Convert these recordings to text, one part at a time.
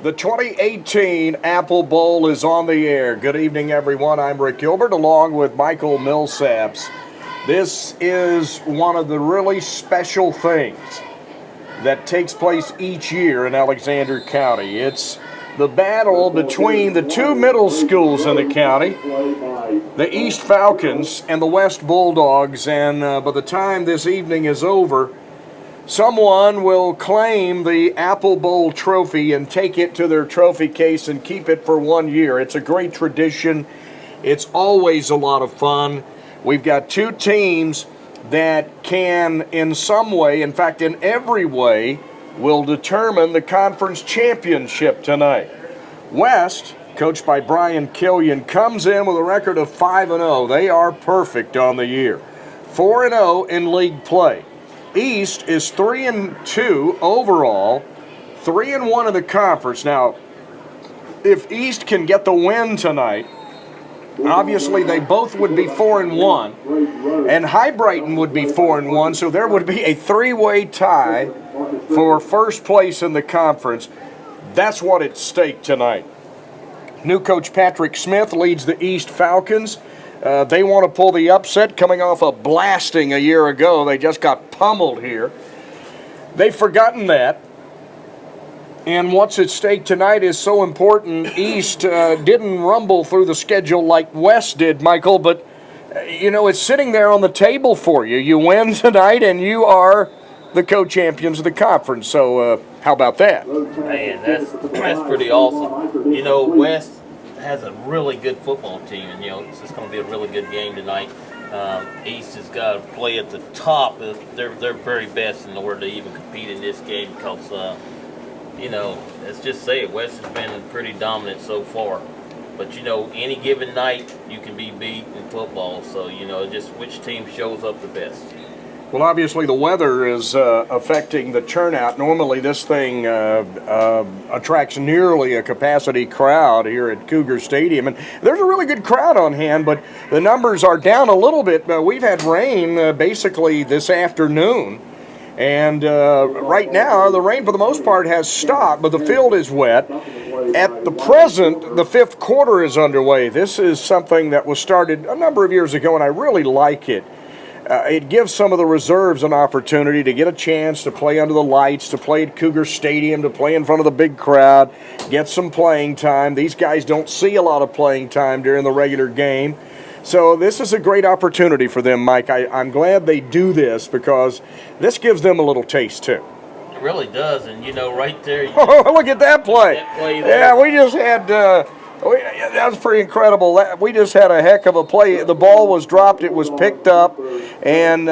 The 2018 Apple Bowl is on the air. Good evening, everyone. I'm Rick Gilbert, along with Michael Millsaps. This is one of the really special things that takes place each year in Alexander County. It's the battle between the two middle schools in the county, the East Falcons and the West Bulldogs. And by the time this evening is over, someone will claim the Apple Bowl trophy and take it to their trophy case and keep it for 1 year. It's a great tradition. It's always a lot of fun. We've got two teams that can, in some way, in fact, in every way, will determine the conference championship tonight. West, coached by Brian Killian, comes in with a record of 5-0. They are perfect on the year. 4-0 in league play. East is 3-2 overall, 3-1 in the conference. Now, if East can get the win tonight, obviously they both would be 4-1, and High Brighton would be 4-1, so there would be a three-way tie for first place in the conference. That's what's at stake tonight. New coach Patrick Smith leads the East Falcons. They want to pull the upset coming off a blasting a year ago. They just got pummeled here. They've forgotten that. And what's at stake tonight is so important. East didn't rumble through the schedule like West did, Michael, but, it's sitting there on the table for you. You win tonight, and you are the co-champions of the conference. So how about that? Man, that's pretty awesome. West has a really good football team, and it's just going to be a really good game tonight. East has got to play at the top of their very best in order to even compete in this game because, let's just say it, West has been pretty dominant so far. But, any given night you can be beat in football, so, just which team shows up the best. Well, obviously the weather is affecting the turnout. Normally this thing attracts nearly a capacity crowd here at Cougar Stadium. And there's a really good crowd on hand, but the numbers are down a little bit. We've had rain basically this afternoon. And right now, the rain for the most part has stopped, but the field is wet. At the present, the fifth quarter is underway. This is something that was started a number of years ago, and I really like it. It gives some of the reserves an opportunity to get a chance to play under the lights, to play at Cougar Stadium, to play in front of the big crowd, get some playing time. These guys don't see a lot of playing time during the regular game. So this is a great opportunity for them, Mike. I'm glad they do this because this gives them a little taste, too. It really does, and right there. Look at that play. Yeah, we just had... that was pretty incredible. We just had a heck of a play. The ball was dropped. It was picked up. And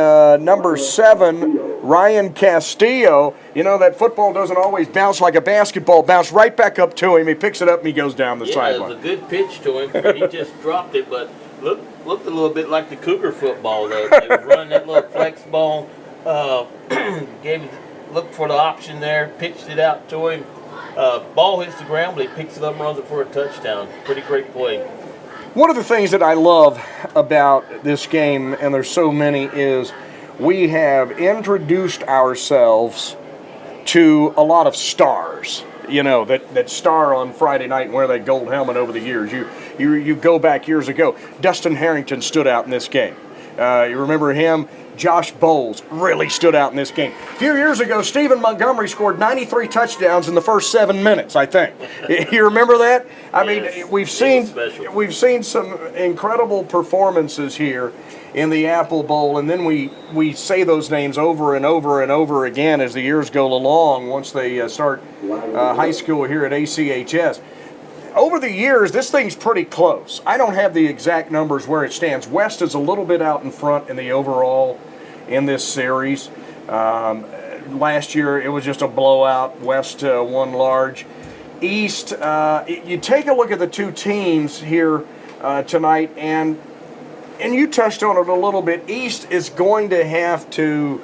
number 7, Ryan Castillo, that football doesn't always bounce like a basketball. Bounce right back up to him. He picks it up and he goes down the sideline. It was a good pitch to him. He just dropped it, but looked a little bit like the Cougar football, though. They were running that little flex ball. Looked for the option there, pitched it out to him. Ball hits the ground, but he picks it up and runs it for a touchdown. Pretty great play. One of the things that I love about this game, and there's so many, is we have introduced ourselves to a lot of stars, that star on Friday night and wear that gold helmet over the years. You go back years ago. Dustin Harrington stood out in this game. You remember him? Josh Bowles really stood out in this game. A few years ago, Stephen Montgomery scored 93 touchdowns in the first 7 minutes, I think. You remember that? I mean, we've seen some incredible performances here in the Apple Bowl, and then we say those names over and over and over again as the years go along once they start high school here at ACHS. Over the years, this thing's pretty close. I don't have the exact numbers where it stands. West is a little bit out in front in the overall in this series. Last year, it was just a blowout. West won large. East, you take a look at the two teams here tonight, and you touched on it a little bit. East is going to have to,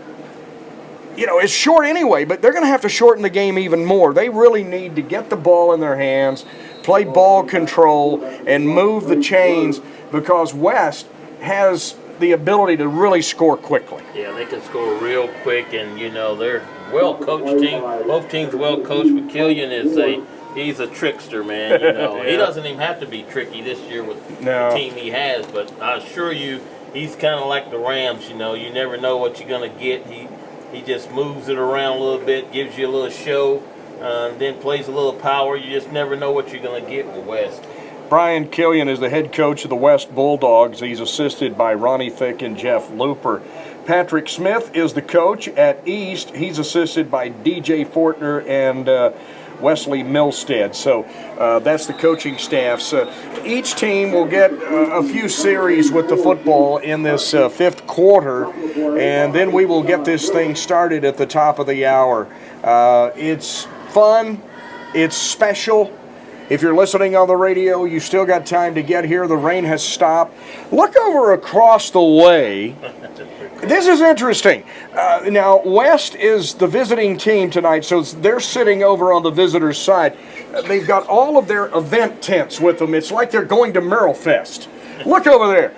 it's short anyway, but they're going to have to shorten the game even more. They really need to get the ball in their hands, play ball control, and move the chains because West has the ability to really score quickly. Yeah, they can score real quick, and they're a well-coached team. Both teams well-coached, but Killian is a He's a trickster, man. You know, Yeah. He doesn't even have to be tricky this year with No. the team he has. But I assure you, he's kind of like the Rams. You know, you never know what you're gonna get. He just moves it around a little bit, gives you a little show, then plays a little power. You just never know what you're gonna get with West. Brian Killian is the head coach of the West Bulldogs. He's assisted by Ronnie Fick and Jeff Looper. Patrick Smith is the coach at East. He's assisted by DJ Fortner and Wesley Milstead. So that's the coaching staff. So each team will get a few series with the football in this fifth quarter, and then we will get this thing started at the top of the hour. It's fun. It's special. If you're listening on the radio, you still got time to get here. The rain has stopped. Look over across the way. This is interesting. Now, West is the visiting team tonight, so they're sitting over on the visitors' side. They've got all of their event tents with them. It's like they're going to Merrill Fest. Look over there.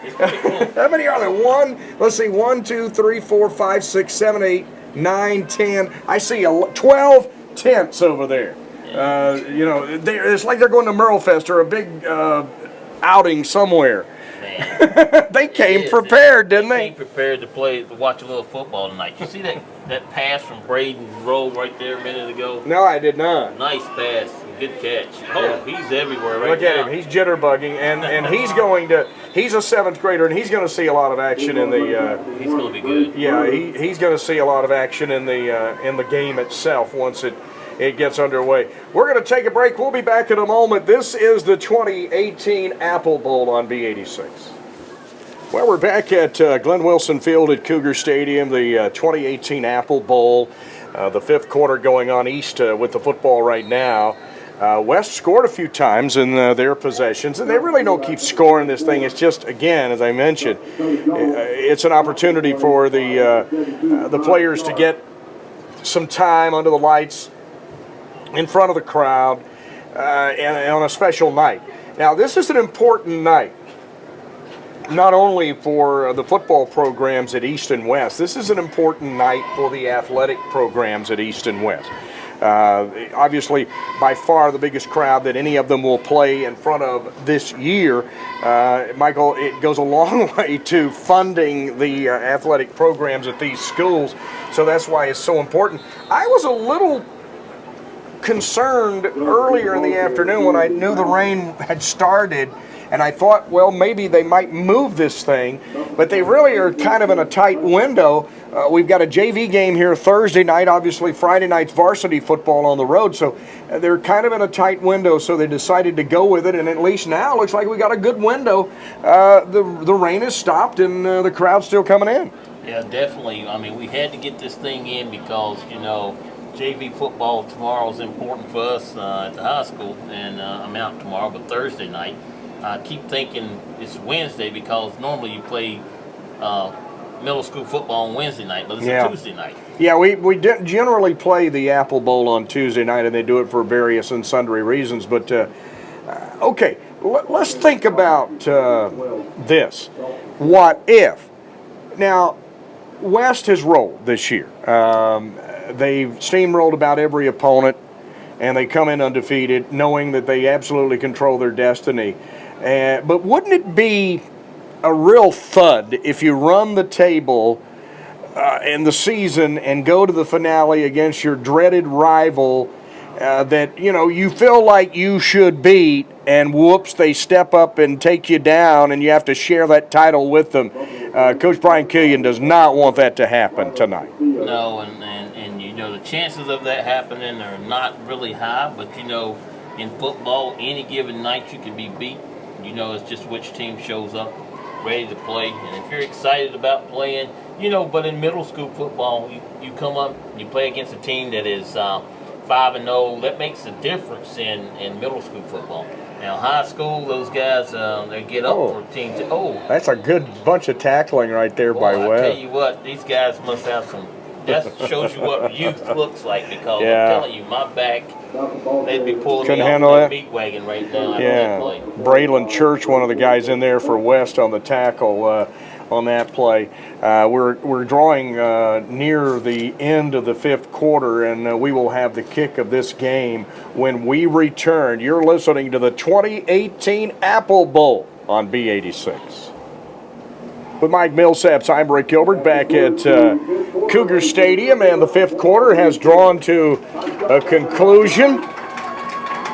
How many are there? Let's see, 1, 2, 3, 4, 5, 6, 7, 8, 9, 10. I see 12 tents over there. You know, it's like they're going to Merrill Fest or a big outing somewhere. Man. They came prepared, didn't they? Came prepared to watch a little football tonight. You see that pass from Braden Rowe right there a minute ago? No, I did not. Nice pass. Good catch. Oh, he's everywhere right now. Look at him. He's jitterbugging, and he's a seventh grader, and he's going to see a lot of action in the. He's going to be good. Yeah, he's going to see a lot of action in the game itself once it gets underway. We're going to take a break. We'll be back in a moment. This is the 2018 Apple Bowl on B86. Well, we're back at Glenn Wilson Field at Cougar Stadium, the 2018 Apple Bowl. The fifth quarter going on East with the football right now. West scored a few times in their possessions, and they really don't keep scoring this thing. It's just, again, as I mentioned, it's an opportunity for the players to get some time under the lights, in front of the crowd, and on a special night. Now, this is an important night, not only for the football programs at East and West. This is an important night for the athletic programs at East and West. Obviously, by far the biggest crowd that any of them will play in front of this year. Michael, it goes a long way to funding the athletic programs at these schools, so that's why it's so important. I was a little concerned earlier in the afternoon when I knew the rain had started, and I thought, well, maybe they might move this thing, but they really are kind of in a tight window. We've got a JV game here Thursday night. Obviously, Friday night's varsity football on the road, so they're kind of in a tight window, so they decided to go with it, and at least now it looks like we got a good window. The rain has stopped, and the crowd's still coming in. Yeah, definitely. I mean, we had to get this thing in because, you know, JV football tomorrow is important for us at the high school, and I'm out tomorrow, but Thursday night. I keep thinking it's Wednesday because normally you play middle school football on Wednesday night, but it's a Tuesday night. Yeah, we generally play the Apple Bowl on Tuesday night, and they do it for various and sundry reasons. But, okay, let's think about this. What if? Now, West has rolled this year. They've steamrolled about every opponent, and they come in undefeated, knowing that they absolutely control their destiny. But wouldn't it be a real thud if you run the table in the season and go to the finale against your dreaded rival that, you know, you feel like you should beat, and whoops, they step up and take you down, and you have to share that title with them? Coach Brian Killian does not want that to happen tonight. No, and you know, the chances of that happening are not really high, but, you know, in football, any given night you can be beat. You know, it's just which team shows up ready to play. And if you're excited about playing, you know, but in middle school football, you come up, you play against a team that is 5-0. That makes a difference in middle school football. Now, high school, those guys, they get up for teams. That's a good bunch of tackling right there by West. Webb. I tell you what, these guys must have some that shows you what youth looks like, because Yeah. I'm telling you, my back, they'd be pulling Couldn't me off handle that that? meat wagon right now after Yeah. that play. Braylon Church, one of the guys in there for West on the tackle on that play. We're drawing near the end of the fifth quarter, and we will have the kick of this game when we return. You're listening to the 2018 Apple Bowl on B86. With Mike Millsaps, I'm Rick Gilbert back at Cougar Stadium, and the fifth quarter has drawn to a conclusion.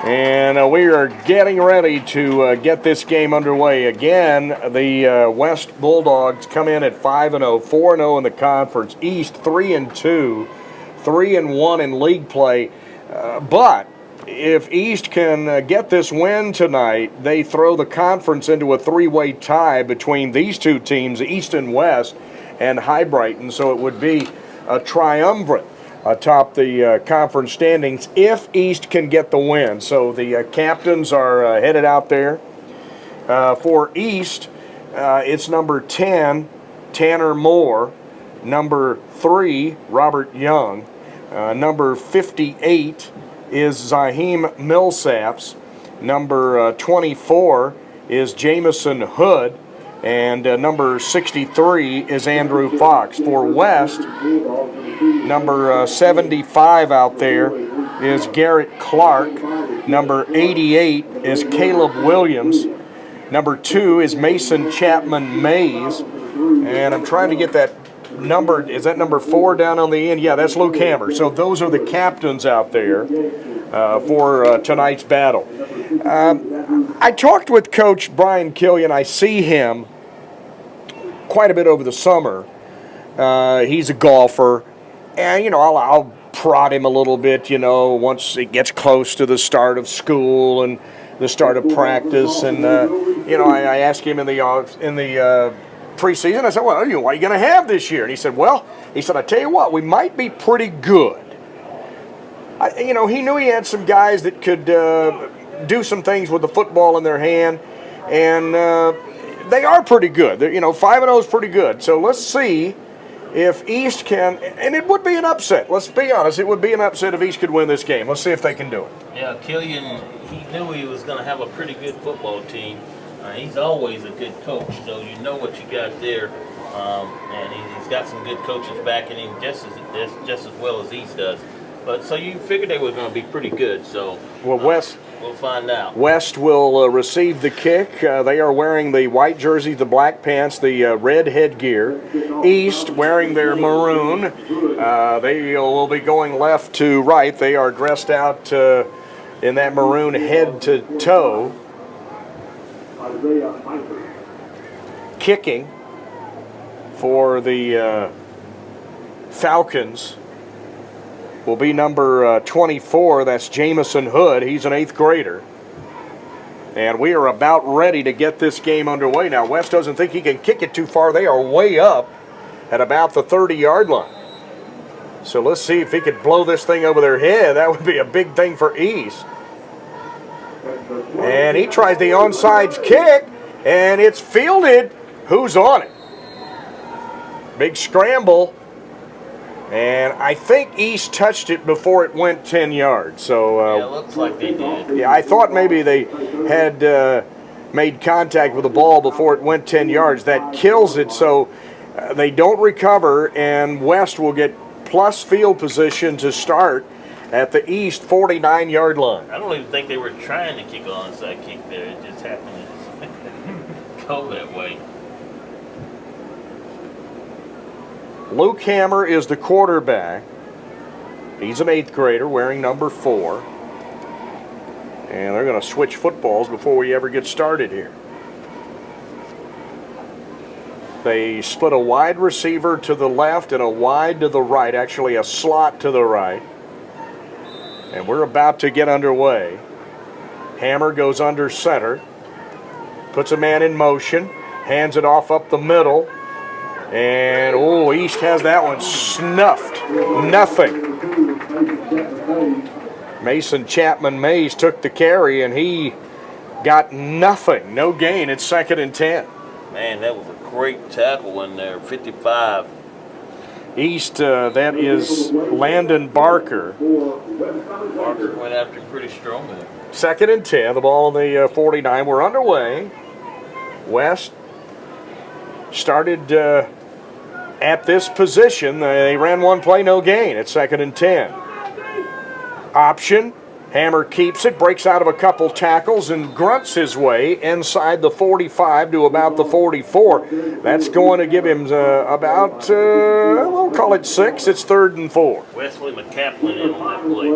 And we are getting ready to get this game underway. Again, the West Bulldogs come in at 5-0, 4-0 in the conference. East 3-2, 3-1 in league play. But if East can get this win tonight, they throw the conference into a three-way tie between these two teams, East and West, and High Brighton. So it would be a triumvirate atop the conference standings if East can get the win. So the captains are headed out there. For East, it's number 10, Tanner Moore. Number 3, Robert Young. Number 58 is Zaheem Millsaps. Number 24 is Jamison Hood. And number 63 is Andrew Fox. For West, number 75 out there is Garrett Clark. Number 88 is Caleb Williams. Number 2 is Mason Chapman Mays. And I'm trying to get that number. Is that number 4 down on the end? Yeah, that's Luke Hammer. So those are the captains out there for tonight's battle. I talked with Coach Brian Killian. I see him quite a bit over the summer. He's a golfer, and I'll prod him a little bit, once it gets close to the start of school and the start of practice. And I asked him in the preseason. I said, "Well, what are you going to have this year?" And he said, "I tell you what, we might be pretty good." He knew he had some guys that could do some things with the football in their hand, and they are pretty good. 5-0 is pretty good. So let's see if East can, and it would be an upset. Let's be honest, it would be an upset if East could win this game. Let's see if they can do it. Yeah, Killian, he knew he was going to have a pretty good football team. He's always a good coach, so you know what you got there. And he's got some good coaches backing him just as well as East does. But so you figured they were going to be pretty good. So West. We'll find out. West will receive the kick. They are wearing the white jersey, the black pants, the red headgear. East wearing their maroon. They will be going left to right. They are dressed out in that maroon head to toe. Kicking for the Falcons will be number 24. That's Jamison Hood. He's an 8th grader. And we are about ready to get this game underway. Now, West doesn't think he can kick it too far. They are way up at about the 30-yard line. So let's see if he could blow this thing over their head. That would be a big thing for East. And he tries the onside kick, and it's fielded. Who's on it? Big scramble. And I think East touched it before it went 10 yards. So yeah, it looks like they did. Yeah, I thought maybe they had made contact with the ball before it went 10 yards. That kills it, so they don't recover, and West will get plus field position to start at the East 49-yard line. I don't even think they were trying to kick an onside kick there. It just happened to go that way. Luke Hammer is the quarterback. He's an 8th grader wearing number 4. And they're going to switch footballs before we ever get started here. They split a wide receiver to the left and a wide to the right, actually a slot to the right. And we're about to get underway. Hammer goes under center, puts a man in motion, hands it off up the middle. And, East has that one snuffed. Nothing. Mason Chapman Mays took the carry, and he got nothing. No gain. It's 2nd and 10. Man, that was a great tackle in there. 55. East, that is Landon Barker. Barker went after him pretty strong there. 2nd and 10, the ball on the 49. We're underway. West started at this position. They ran one play, no gain. It's 2nd and 10. Option. Hammer keeps it, breaks out of a couple tackles, and grunts his way inside the 45 to about the 44. That's going to give him about, we'll call it 6. It's 3rd and 4. Wesley McCaplin in on that play.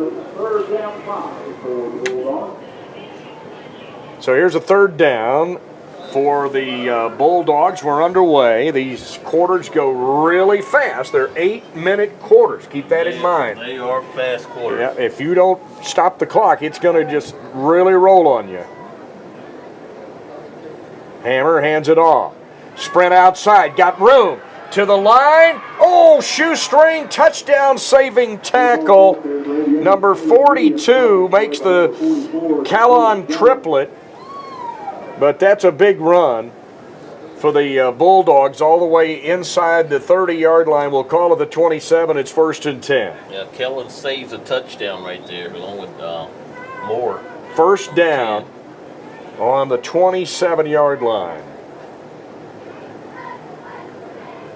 So here's a 3rd down for the Bulldogs. We're underway. These quarters go really fast. They're 8-minute quarters. Keep that in mind. They are fast quarters. Yeah, if you don't stop the clock, it's going to just really roll on you. Hammer hands it off. Sprint outside. Got room. To the line. Oh, shoestring. Touchdown saving tackle. Number 42 makes the Calon triplet. But that's a big run for the Bulldogs all the way inside the 30-yard line. We'll call it the 27. It's 1st and 10. Yeah, Kellen saves a touchdown right there along with Moore. 1st down on the 27-yard line.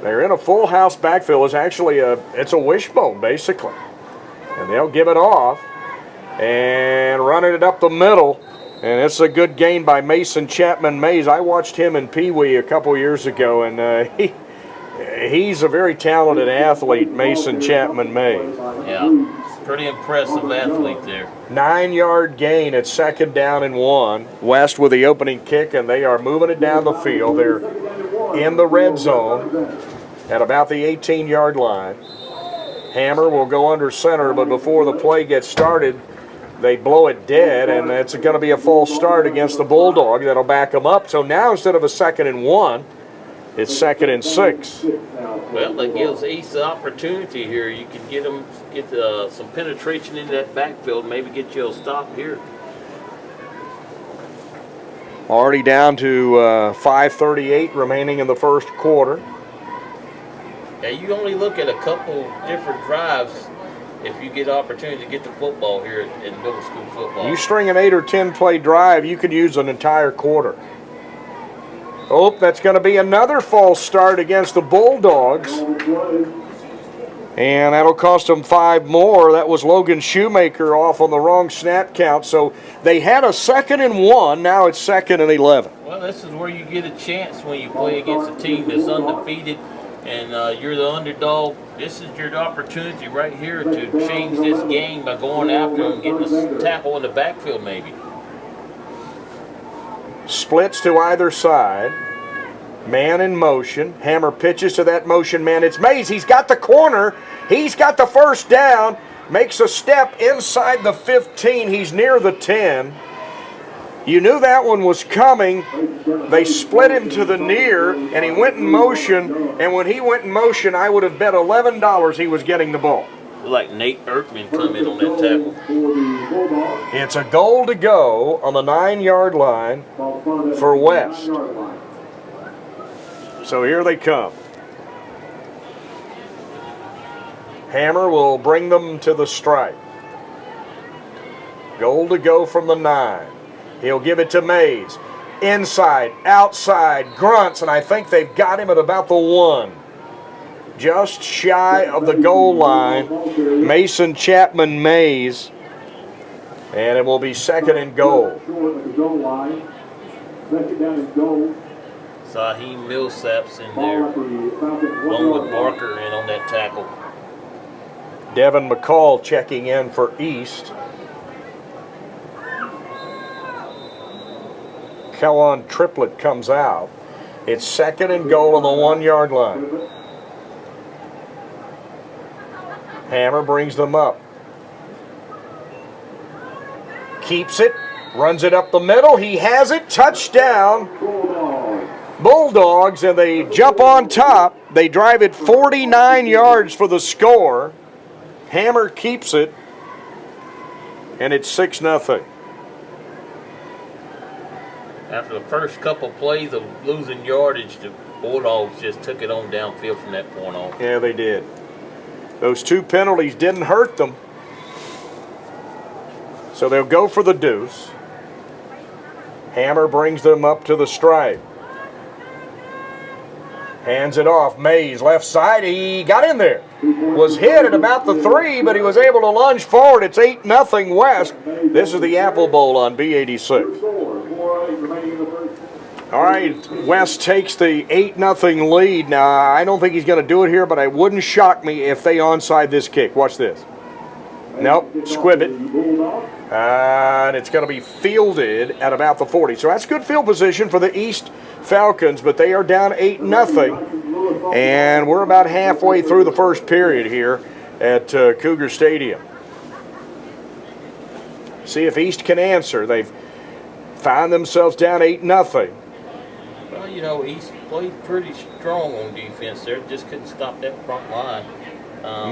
They're in a full house backfield. It's actually it's a wishbone, basically. And they'll give it off and running it up the middle. And it's a good gain by Mason Chapman Mays. I watched him in Pee Wee a couple years ago, and he's a very talented athlete, Mason Chapman Mays. Yeah, pretty impressive athlete there. 9-yard gain at 2nd down and 1. West with the opening kick, and they are moving it down the field. They're in the red zone at about the 18-yard line. Hammer will go under center, but before the play gets started, they blow it dead, and it's going to be a false start against the Bulldogs. That'll back them up. So now instead of a 2nd and 1, it's 2nd and 6. Well, that gives East the opportunity here. You can get some penetration into that backfield, maybe get you a stop here. Already down to 5:38 remaining in the first quarter. Yeah, you only look at a couple different drives if you get opportunity to get the football here in middle school football. You string an 8 or 10 play drive, you could use an entire quarter. Oh, that's going to be another false start against the Bulldogs. And that'll cost them 5 more. That was Logan Shoemaker off on the wrong snap count. So they had a 2nd and 1. Now it's 2nd and 11. Well, this is where you get a chance when you play against a team that's undefeated and you're the underdog. This is your opportunity right here to change this game by going after them, getting a tackle in the backfield maybe. Splits to either side. Man in motion. Hammer pitches to that motion man. It's Mays. He's got the corner. He's got the 1st down. Makes a step inside the 15. He's near the 10. You knew that one was coming. They split him to the near, and he went in motion. And when he went in motion, I would have bet $11 he was getting the ball. Like Nate Erkman come in on that tackle. It's a goal to go on the 9-yard line for West. So here they come. Hammer will bring them to the stripe. Goal to go from the 9. He'll give it to Mays. Inside, outside, grunts, and I think they've got him at about the 1. Just shy of the goal line. Mason Chapman Mays. And it will be 2nd and goal. Saheem Millsap's in there, along with Barker in on that tackle. Devin McCall checking in for East. Kellon Triplett comes out. It's 2nd and goal on the 1-yard line. Hammer brings them up. Keeps it. Runs it up the middle. He has it. Touchdown. Bulldogs, and they jump on top. They drive it 49 yards for the score. Hammer keeps it, and it's 6-0. After the first couple plays of losing yardage, the Bulldogs just took it on downfield from that point on. Yeah, they did. Those 2 penalties didn't hurt them. So they'll go for the deuce. Hammer brings them up to the stripe. Hands it off. Mays, left side. He got in there. Was hit at about the 3, but he was able to lunge forward. It's 8-0 West. This is the Apple Bowl on B86. All right, West takes the 8-0 lead. Now, I don't think he's going to do it here, but it wouldn't shock me if they onside this kick. Watch this. Nope, squib it. And it's going to be fielded at about the 40. So that's good field position for the East Falcons, but they are down 8-0. And we're about halfway through the first period here at Cougar Stadium. See if East can answer. They've found themselves down 8-0. Well, you know, East played pretty strong on defense there. Just couldn't stop that front line.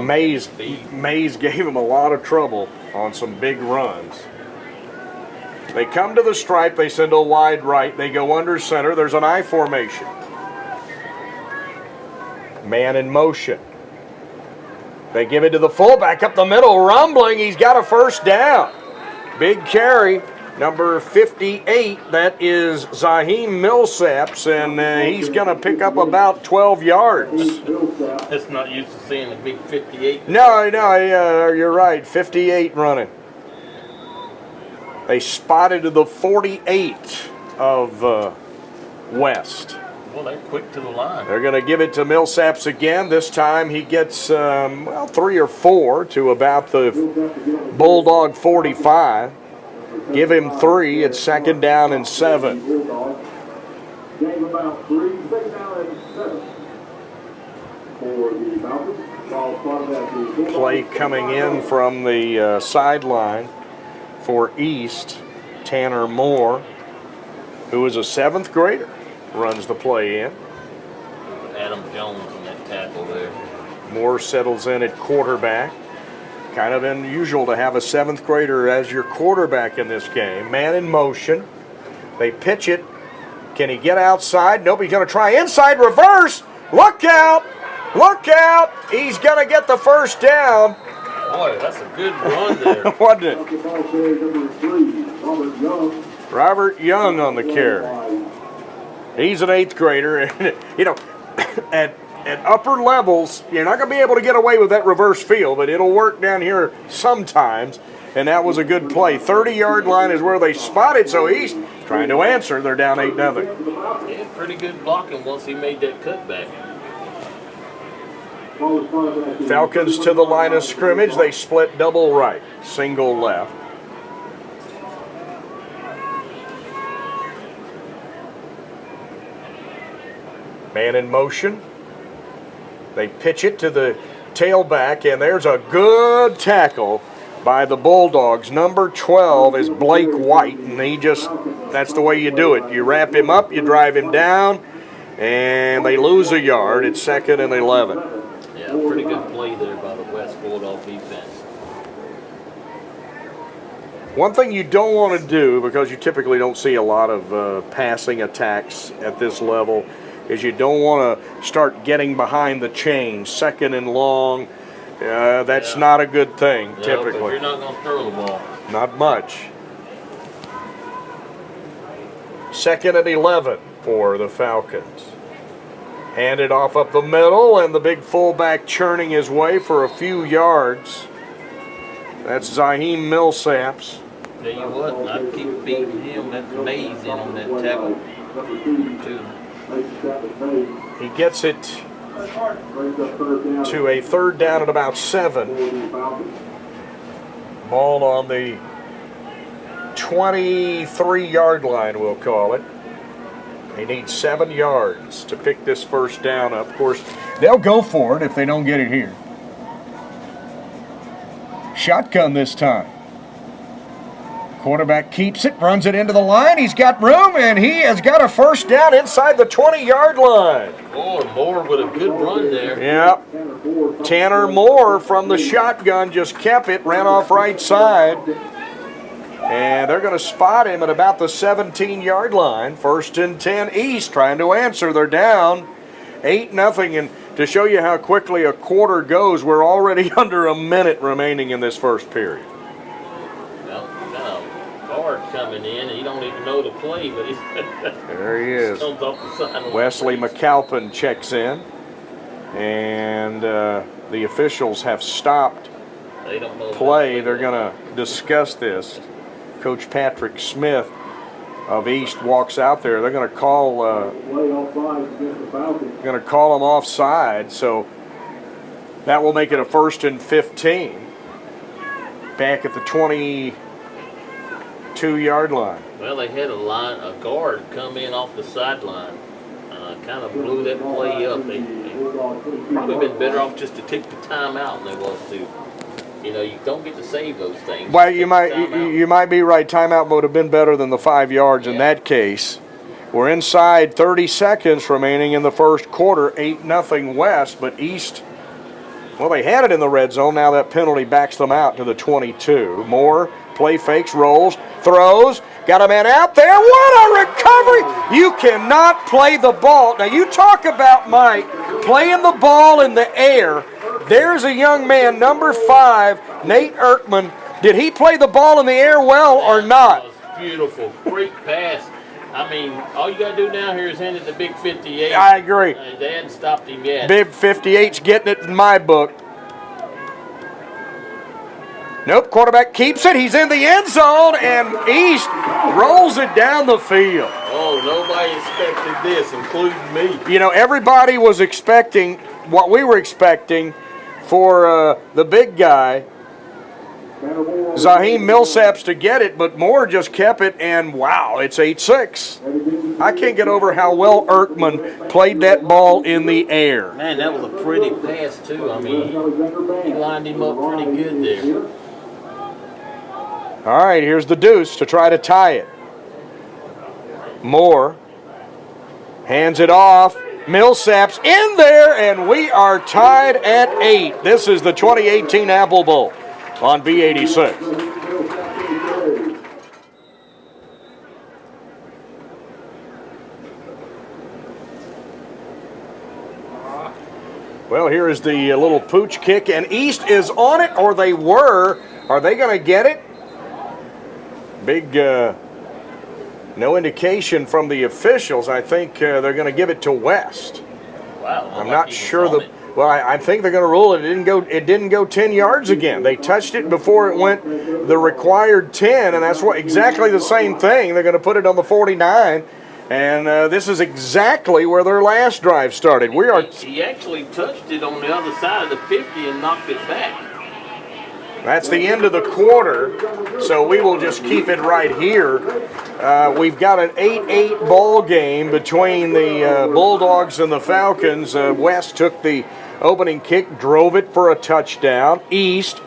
Mays gave him a lot of trouble on some big runs. They come to the stripe. They send a wide right. They go under center. There's an I formation. Man in motion. They give it to the fullback up the middle. Rumbling. He's got a first down. Big carry. Number 58, that is Zaheem Millsaps, and he's going to pick up about 12 yards. That's not used to seeing a big 58. No, you're right, 58 running. They spotted to the 48 of West. Well, they're quick to the line. They're going to give it to Millsaps again. This time he gets, 3 or 4 to about the Bulldog 45. Give him 3. It's 2nd down and 7. Play coming in from the sideline for East. Tanner Moore, who is a 7th grader, runs the play in. Adam Jones on that tackle there. Moore settles in at quarterback. Kind of unusual to have a 7th grader as your quarterback in this game. Man in motion. They pitch it. Can he get outside? Nope, he's going to try inside reverse. Look out! Look out! He's going to get the first down. Boy, that's a good run there. Wasn't it? Robert Young on the carry. He's an 8th grader. And, you know, at upper levels, you're not going to be able to get away with that reverse field, but it'll work down here sometimes, and that was a good play. 30-yard line is where they spotted, so East trying to answer. They're down 8-0. Yeah, pretty good blocking once he made that cutback. Falcons to the line of scrimmage. They split double right, single left. Man in motion. They pitch it to the tailback, and there's a good tackle by the Bulldogs. Number 12 is Blake White, and that's the way you do it. You wrap him up, you drive him down, and they lose a yard. It's 2nd and 11. Yeah, pretty good play there by the West Bulldog defense. One thing you don't want to do, because you typically don't see a lot of passing attacks at this level, is you don't want to start getting behind the chains. 2nd and long, that's not a good thing, typically. You're not going to throw the ball. Not much. 2nd and 11 for the Falcons. Handed off up the middle, and the big fullback churning his way for a few yards. That's Zaheem Millsaps. Tell you what, I keep beating him. That's amazing on that tackle, too. He gets it to a 3rd down at about 7. Ball on the 23-yard line, we'll call it. They need 7 yards to pick this first down up. Of course, they'll go for it if they don't get it here. Shotgun this time. Quarterback keeps it, runs it into the line. He's got room, and he has got a first down inside the 20-yard line. Oh, Moore with a good run there. Yeah. Tanner Moore from the shotgun just kept it, ran off right side. And they're going to spot him at about the 17-yard line. 1st and 10 East trying to answer. They're down 8-0. And to show you how quickly a quarter goes, we're already under a minute remaining in this first period. Well, guard coming in, and he don't even know the play, but he's there he is. Comes off the sideline. Wesley McAlpin checks in, and the officials have stopped they don't know play. They're going to discuss this. Coach Patrick Smith of East walks out there. They're going to call them offside, so that will make it a 1st and 15 back at the 22-yard line. Well, they had a guard come in off the sideline, kind of blew that play up. They probably been better off just to take the timeout than they was to. You know, you don't get to save those things. Well, you might be right. Timeout would have been better than the 5 yards in that case. We're inside 30 seconds remaining in the first quarter, 8-0 West, but East, well, they had it in the red zone. Now that penalty backs them out to the 22. Moore play fakes, rolls, throws, got a man out there. What a recovery! You cannot play the ball. Now, you talk about Mike playing the ball in the air. There's a young man, number 5, Nate Erkman. Did he play the ball in the air well or not? That was beautiful. Great pass. I mean, all you got to do now here is hand it to Big 58. I agree. They hadn't stopped him yet. Big 58's getting it in my book. Nope, quarterback keeps it. He's in the end zone, and East rolls it down the field. Oh, nobody expected this, including me. You know, everybody was expecting what we were expecting for the big guy, Zaheem Millsaps, to get it, but Moore just kept it, and wow, it's 8-6. I can't get over how well Erkman played that ball in the air. Man, that was a pretty pass, too. I mean, he lined him up pretty good there. All right, here's the deuce to try to tie it. Moore hands it off. Millsaps in there, and we are tied at 8. This is the 2018 Apple Bowl on B86. Well, here is the little pooch kick, and East is on it, or they were. Are they going to get it? Big no indication from the officials. I think they're going to give it to West. Wow. I'm not sure. Well, I think they're going to rule it. It didn't go 10 yards again. They touched it before it went the required 10, and that's exactly the same thing. They're going to put it on the 49, and this is exactly where their last drive started. He actually touched it on the other side of the 50 and knocked it back. That's the end of the quarter, so we will just keep it right here. We've got an 8-8 ball game between the Bulldogs and the Falcons. West took the opening kick, drove it for a touchdown. East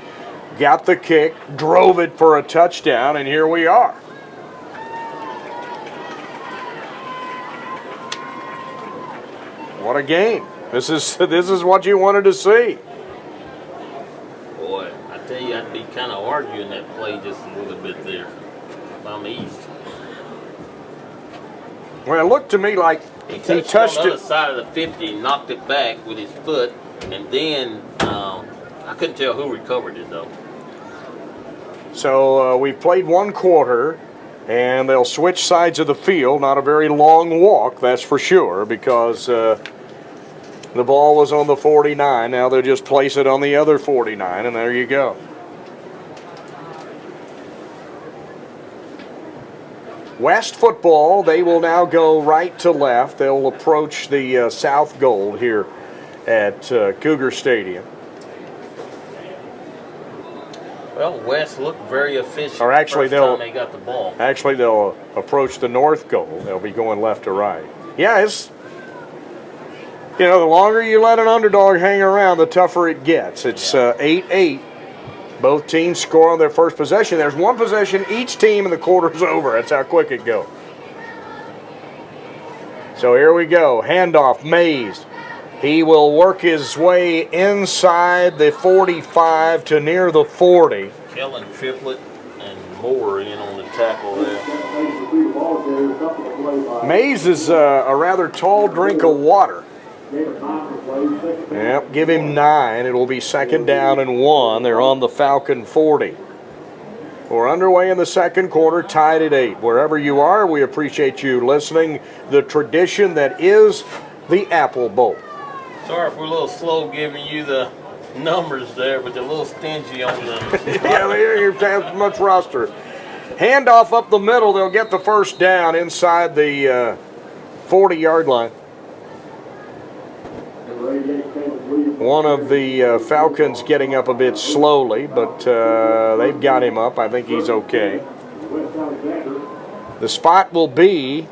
got the kick, drove it for a touchdown, and here we are. What a game. This is what you wanted to see. Boy, I tell you, I'd be kind of arguing that play just a little bit there if I'm East. Well, it looked to me like he touched on the it. other side of the 50 and knocked it back with his foot, and then I couldn't tell who recovered it, though. So we've played one quarter, and they'll switch sides of the field. Not a very long walk, that's for sure, because the ball was on the 49. Now they'll just place it on the other 49, and there you go. West football, they will now go right to left. They'll approach the South Gold here at Cougar Stadium. Well, West looked very efficient. Or actually, the first time they got the ball. Actually, they'll approach the North Gold. They'll be going left to right. Yeah, it's, you know, the longer you let an underdog hang around, the tougher it gets. It's 8-8. Both teams score on their first possession. There's one possession each team, and the quarter's over. That's how quick it goes. So here we go. Handoff, Mays. He will work his way inside the 45 to near the 40. Kellen Triplett and Moore in on the tackle there. Mays is a rather tall drink of water. Yep, give him 9. It will be 2nd down and 1. They're on the Falcon 40. We're underway in the second quarter, tied at 8. Wherever you are, we appreciate you listening. The tradition that is the Apple Bowl. Sorry if we're a little slow giving you the numbers there, but they're a little stingy on them. Yeah, they have much roster. Handoff up the middle. They'll get the first down inside the 40-yard line. One of the Falcons getting up a bit slowly, but they've got him up. I think he's okay. The spot will be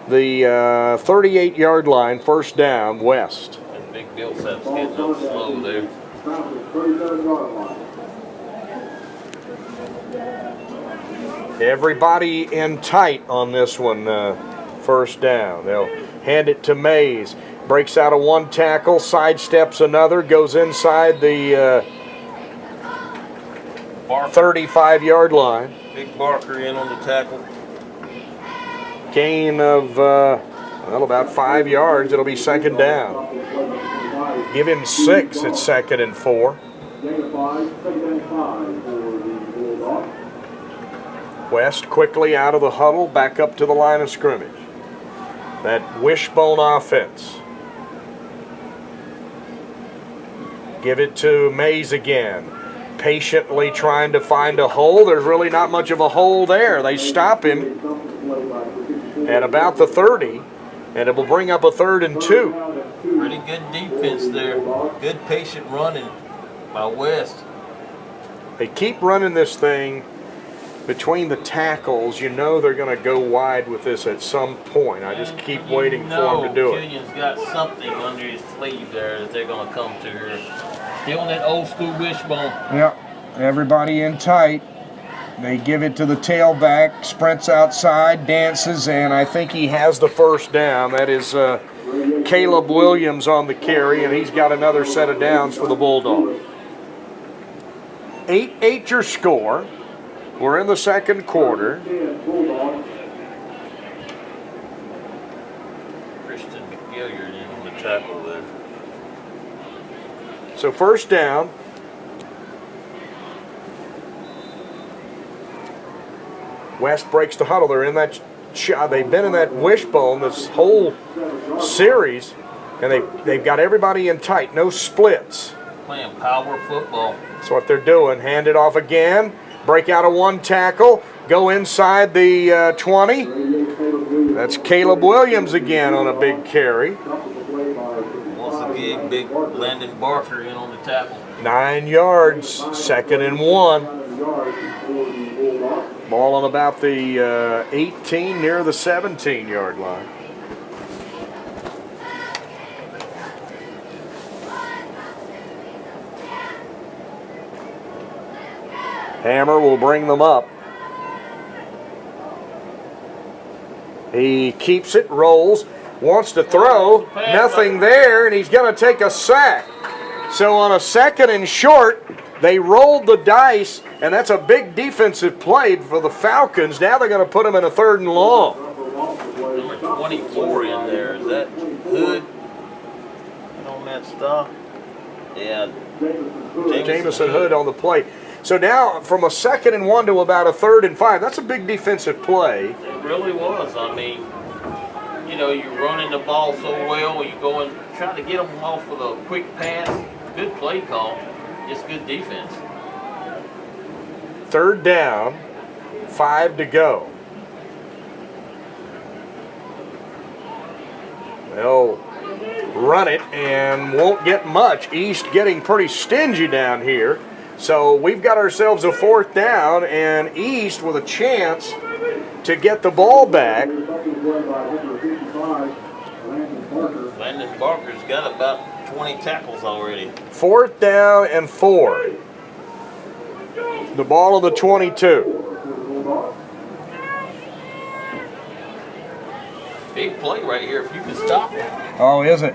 the 38-yard line, first down, West. And Big Bill Sapp's getting up slow there. Everybody in tight on this one, first down. They'll hand it to Mays. Breaks out of one tackle, sidesteps another, goes inside the 35-yard line. Big Barker in on the tackle. Gain of, about 5 yards. It'll be 2nd down. Give him 6 at 2nd and 4. West quickly out of the huddle, back up to the line of scrimmage. That wishbone offense. Give it to Mays again. Patiently trying to find a hole. There's really not much of a hole there. They stop him at about the 30, and it will bring up a 3rd and 2. Pretty good defense there. Good patient running by West. They keep running this thing between the tackles. You know they're going to go wide with this at some point. I just keep waiting for them to do it. Killian's got something under his sleeve there that they're going to come to here. Still on that old school wishbone. Yep. Everybody in tight. They give it to the tailback, sprints outside, dances, and I think he has the first down. That is Caleb Williams on the carry, and he's got another set of downs for the Bulldogs. 8-8 your score. We're in the second quarter. Christian McGilliard in on the tackle there. So first down. West breaks the huddle. They're in that they've been in that wishbone this whole series, and they've got everybody in tight, no splits. Playing power football. That's what they're doing. Hand it off again. Break out of one tackle. Go inside the 20. That's Caleb Williams again on a big carry. Once again, big Landon Barker in on the tackle. 9 yards, 2nd and 1. Ball on about the 18, near the 17-yard line. Hammer will bring them up. He keeps it, rolls, wants to throw, nothing there, and he's going to take a sack. So on a 2nd and short, they rolled the dice, and that's a big defensive play for the Falcons. Now they're going to put him in a 3rd and long. Number 24 in there. Is that Hood on that stuff? Yeah. Jamison Hood on the play. So now from a 2nd and 1 to about a 3rd and 5, that's a big defensive play. It really was. I mean, you know, you're running the ball so well, you go and try to get them off with a quick pass. Good play call, just good defense. 3rd down, 5 to go. They'll run it and won't get much. East getting pretty stingy down here. So we've got ourselves a 4th down, and East with a chance to get the ball back. Landon Barker's got about 20 tackles already. 4th down and 4. The ball of the 22. Big play right here if you can stop it. Oh, is it?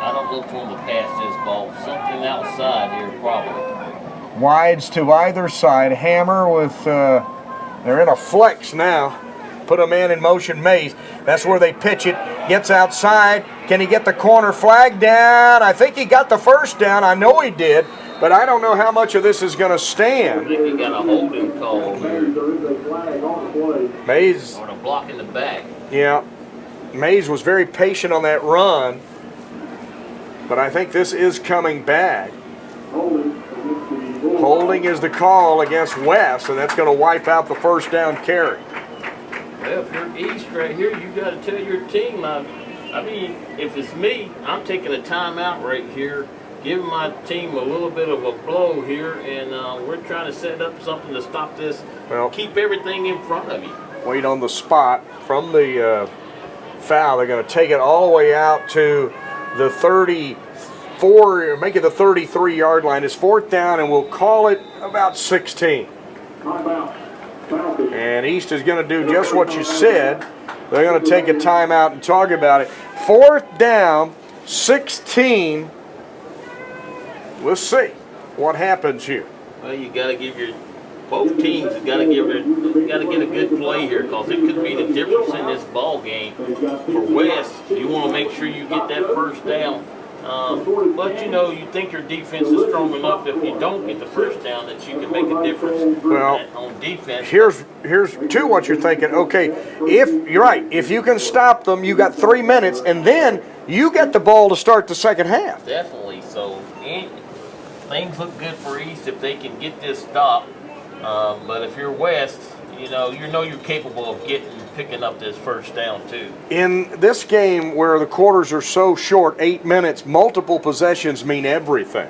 I don't look for him to pass this ball. Something outside here, probably. Wides to either side. Hammer with, they're in a flex now. Put a man in motion, Mays. That's where they pitch it. Gets outside. Can he get the corner flag down? I think he got the first down. I know he did, but I don't know how much of this is going to I stand. think he got a holding call here. Mays, Or a block in the back. yeah, Mays was very patient on that run, but I think this is coming back. Holding is the call against West, and that's going to wipe out the first down carry. Well, if you're East right here, you got to tell your team. I mean, if it's me, I'm taking a timeout right here, giving my team a little bit of a blow here, and we're trying to set up something to stop this. Well, keep everything in front of you. Wait on the spot from the foul. They're going to take it all the way out to the 34, make it the 33-yard line. It's fourth down, and we'll call it about 16. And East is going to do just what you said. They're going to take a timeout and talk about it. Fourth down, 16. We'll see what happens here. Well, you got to give both teams got to get a good play here, because it could be the difference in this ball game. For West, you want to make sure you get that first down. But you think your defense is strong enough. If you don't get the first down, that you can make a difference on defense. Here's to what you're thinking. Okay, if you're right, if you can stop them, you got 3 minutes, and then you get the ball to start the second half. Definitely. So things look good for East if they can get this stop. But if you're West, you're capable of picking up this first down too. In this game where the quarters are so short, 8 minutes, multiple possessions mean everything.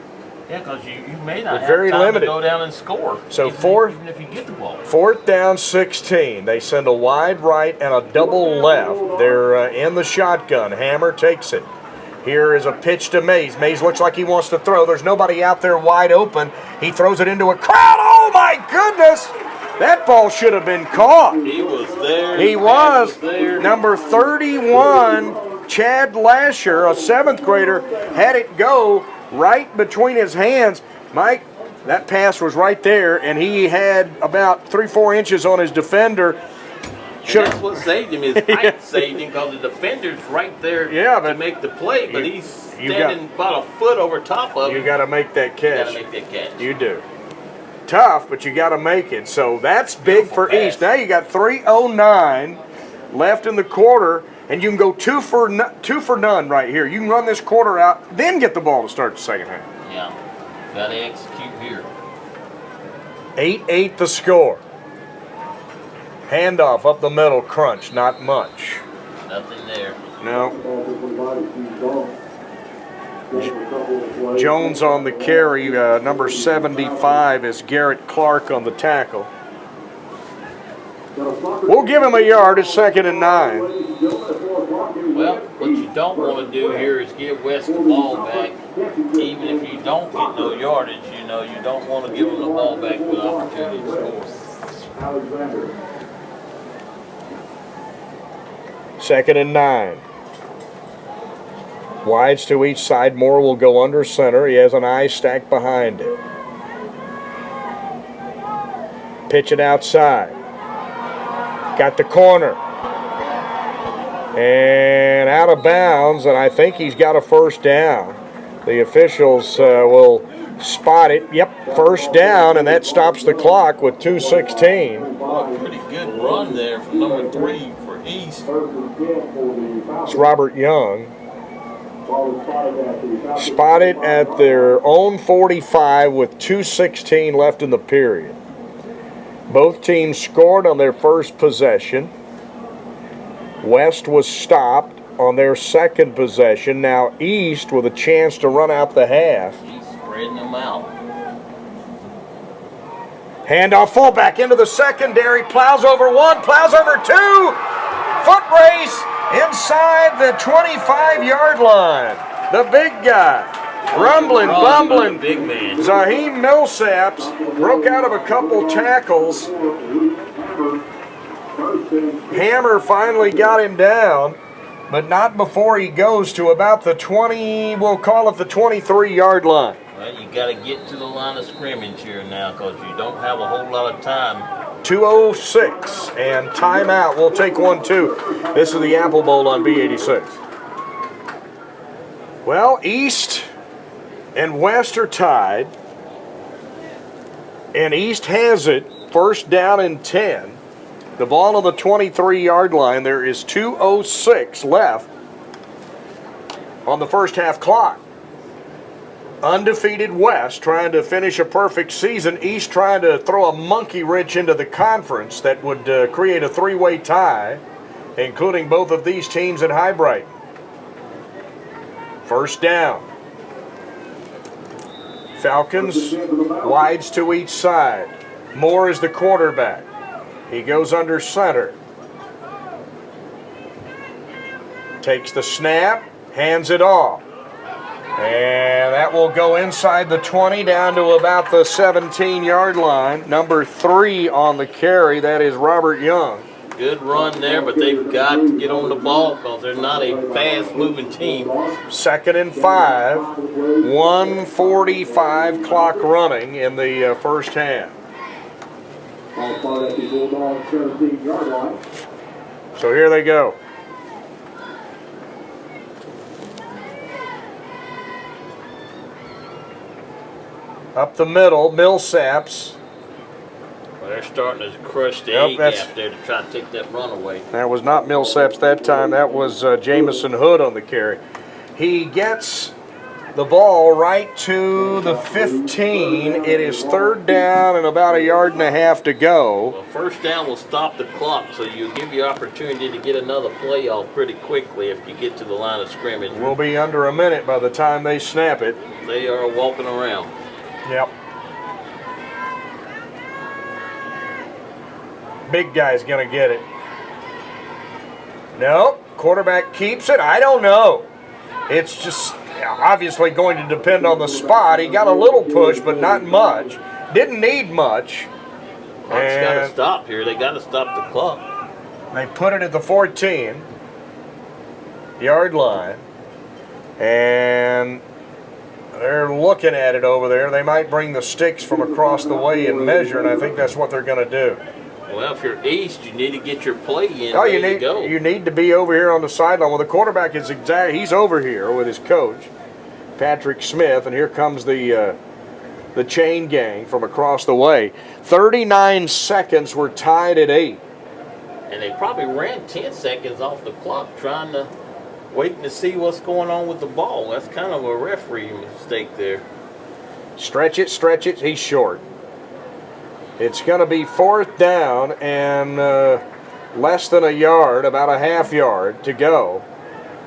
Yeah, because you may not have very time limited to go down and score. So even if you get the ball. Fourth down, 16. They send a wide right and a double left. They're in the shotgun. Hammer takes it. Here is a pitch to Mays. Mays looks like he wants to throw. There's nobody out there wide open. He throws it into a crowd. Oh, my goodness! That ball should have been caught. He was there. He was. Number 31, Chad Lasher, a 7th grader, had it go right between his hands. Mike, that pass was right there, and he had about 3-4 inches on his defender. That's what saved him. His height saved him, because the defender's right there to make the play, but he's standing about a foot over top of him. You got to make that catch. You got to make that catch. You do. Tough, but you got to make it. So that's big for East. Now you got 3:09 left in the quarter, and you can go two for none right here. You can run this quarter out, then get the ball to start the second half. Yeah, got to execute here. 8-8 the score. Handoff up the middle, crunch, not much. Nothing there. No. Jones on the carry. Number 75 is Garrett Clark on the tackle. We'll give him a yard. It's 2nd and 9. Well, what you don't want to do here is give West the ball back. Even if you don't get no yardage, you don't want to give them the ball back with opportunity to score. 2nd and 9. Wides to each side. Moore will go under center. He has an eye stacked behind it. Pitch it outside. Got the corner. And out of bounds, and I think he's got a first down. The officials will spot it. Yep, first down, and that stops the clock with 2:16. Oh, pretty good run there from number 3 for East. It's Robert Young. Spotted at their own 45 with 2:16 left in the period. Both teams scored on their first possession. West was stopped on their second possession. Now East with a chance to run out the half. He's spreading them out. Handoff fullback into the secondary. Plows over 1, plows over 2. Foot race inside the 25-yard line. The big guy. Rumbling, bumbling. Big man. Zaheem Millsaps broke out of a couple tackles. Hammer finally got him down, but not before he goes to about the 20, we'll call it the 23-yard line. Well, you got to get to the line of scrimmage here now, because you don't have a whole lot of time. 2:06 and timeout. We'll take one too. This is the Apple Bowl on B86. Well, East and West are tied. And East has it, first down and 10. The ball on the 23-yard line. There is 2:06 left on the first half clock. Undefeated West trying to finish a perfect season. East trying to throw a monkey wrench into the conference that would create a three-way tie, including both of these teams at High Brighton. First down. Falcons wides to each side. Moore is the quarterback. He goes under center. Takes the snap, hands it off. And that will go inside the 20 down to about the 17-yard line. Number 3 on the carry, that is Robert Young. Good run there, but they've got to get on the ball because they're not a fast-moving team. Second and 5, 1:45 clock running in the first half. So here they go. Up the middle, Millsaps. Well, they're starting to crush the A-gap there to try to take that run away. That was not Millsaps that time. That was Jamison Hood on the carry. He gets the ball right to the 15. It is third down and about a yard and a half to go. Well, first down will stop the clock, so you'll give you opportunity to get another play off pretty quickly if you get to the line of scrimmage. We'll be under a minute by the time they snap it. They are walking around. Yep. Big guy's going to get it. Nope. Quarterback keeps it. I don't know. It's just obviously going to depend on the spot. He got a little push, but not much. Didn't need much. Clock's got to stop here. They got to stop the clock. They put it at the 14-yard line. And they're looking at it over there. They might bring the sticks from across the way and measure, and I think that's what they're going to do. Well, if you're East, you need to get your play in. Oh, you need to be over here on the sideline. Well, the quarterback is he's over here with his coach, Patrick Smith, and here comes the chain gang from across the way. 39 seconds. We're tied at 8. And they probably ran 10 seconds off the clock trying to waiting to see what's going on with the ball. That's kind of a referee mistake there. Stretch it. He's short. It's going to be fourth down and less than a yard, about a half yard to go.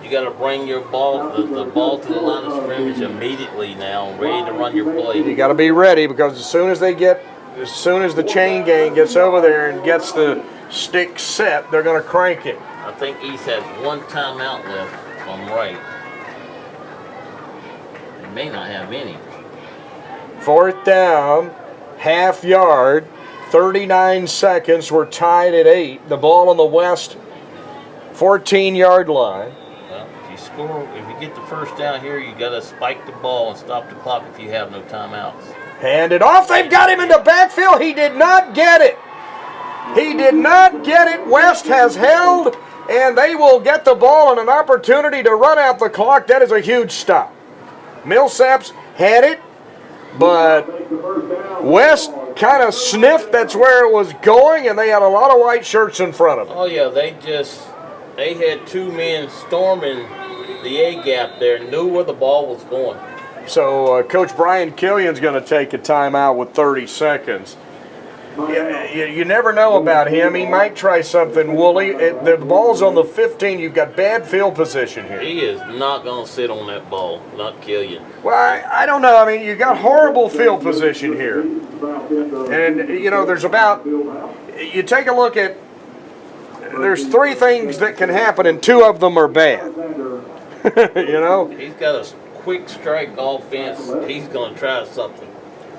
You got to bring your ball, the ball to the line of scrimmage immediately now, ready to run your play. You got to be ready because as soon as the chain gang gets over there and gets the stick set, they're going to crank it. I think East has one timeout left, if I'm right. They may not have any. Fourth down, half yard, 39 seconds. We're tied at 8. The ball on the West 14-yard line. Well, if you get the first down here, you got to spike the ball and stop the clock if you have no timeouts. Hand it off. They've got him in the backfield. He did not get it. West has held, and they will get the ball and an opportunity to run out the clock. That is a huge stop. Millsaps had it, but West kind of sniffed that's where it was going, and they had a lot of white shirts in front of them. Oh, yeah, they had two men storming the A-gap there, knew where the ball was going. So Coach Brian Killian's going to take a timeout with 30 seconds. You never know about him. He might try something woolly. The ball's on the 15. You've got bad field position here. He is not going to sit on that ball, not Killian. Well, I don't know. I mean, you got horrible field position here. And, you take a look at, there's 3 things that can happen, and 2 of them are bad. He's got a quick strike offense. He's going to try something.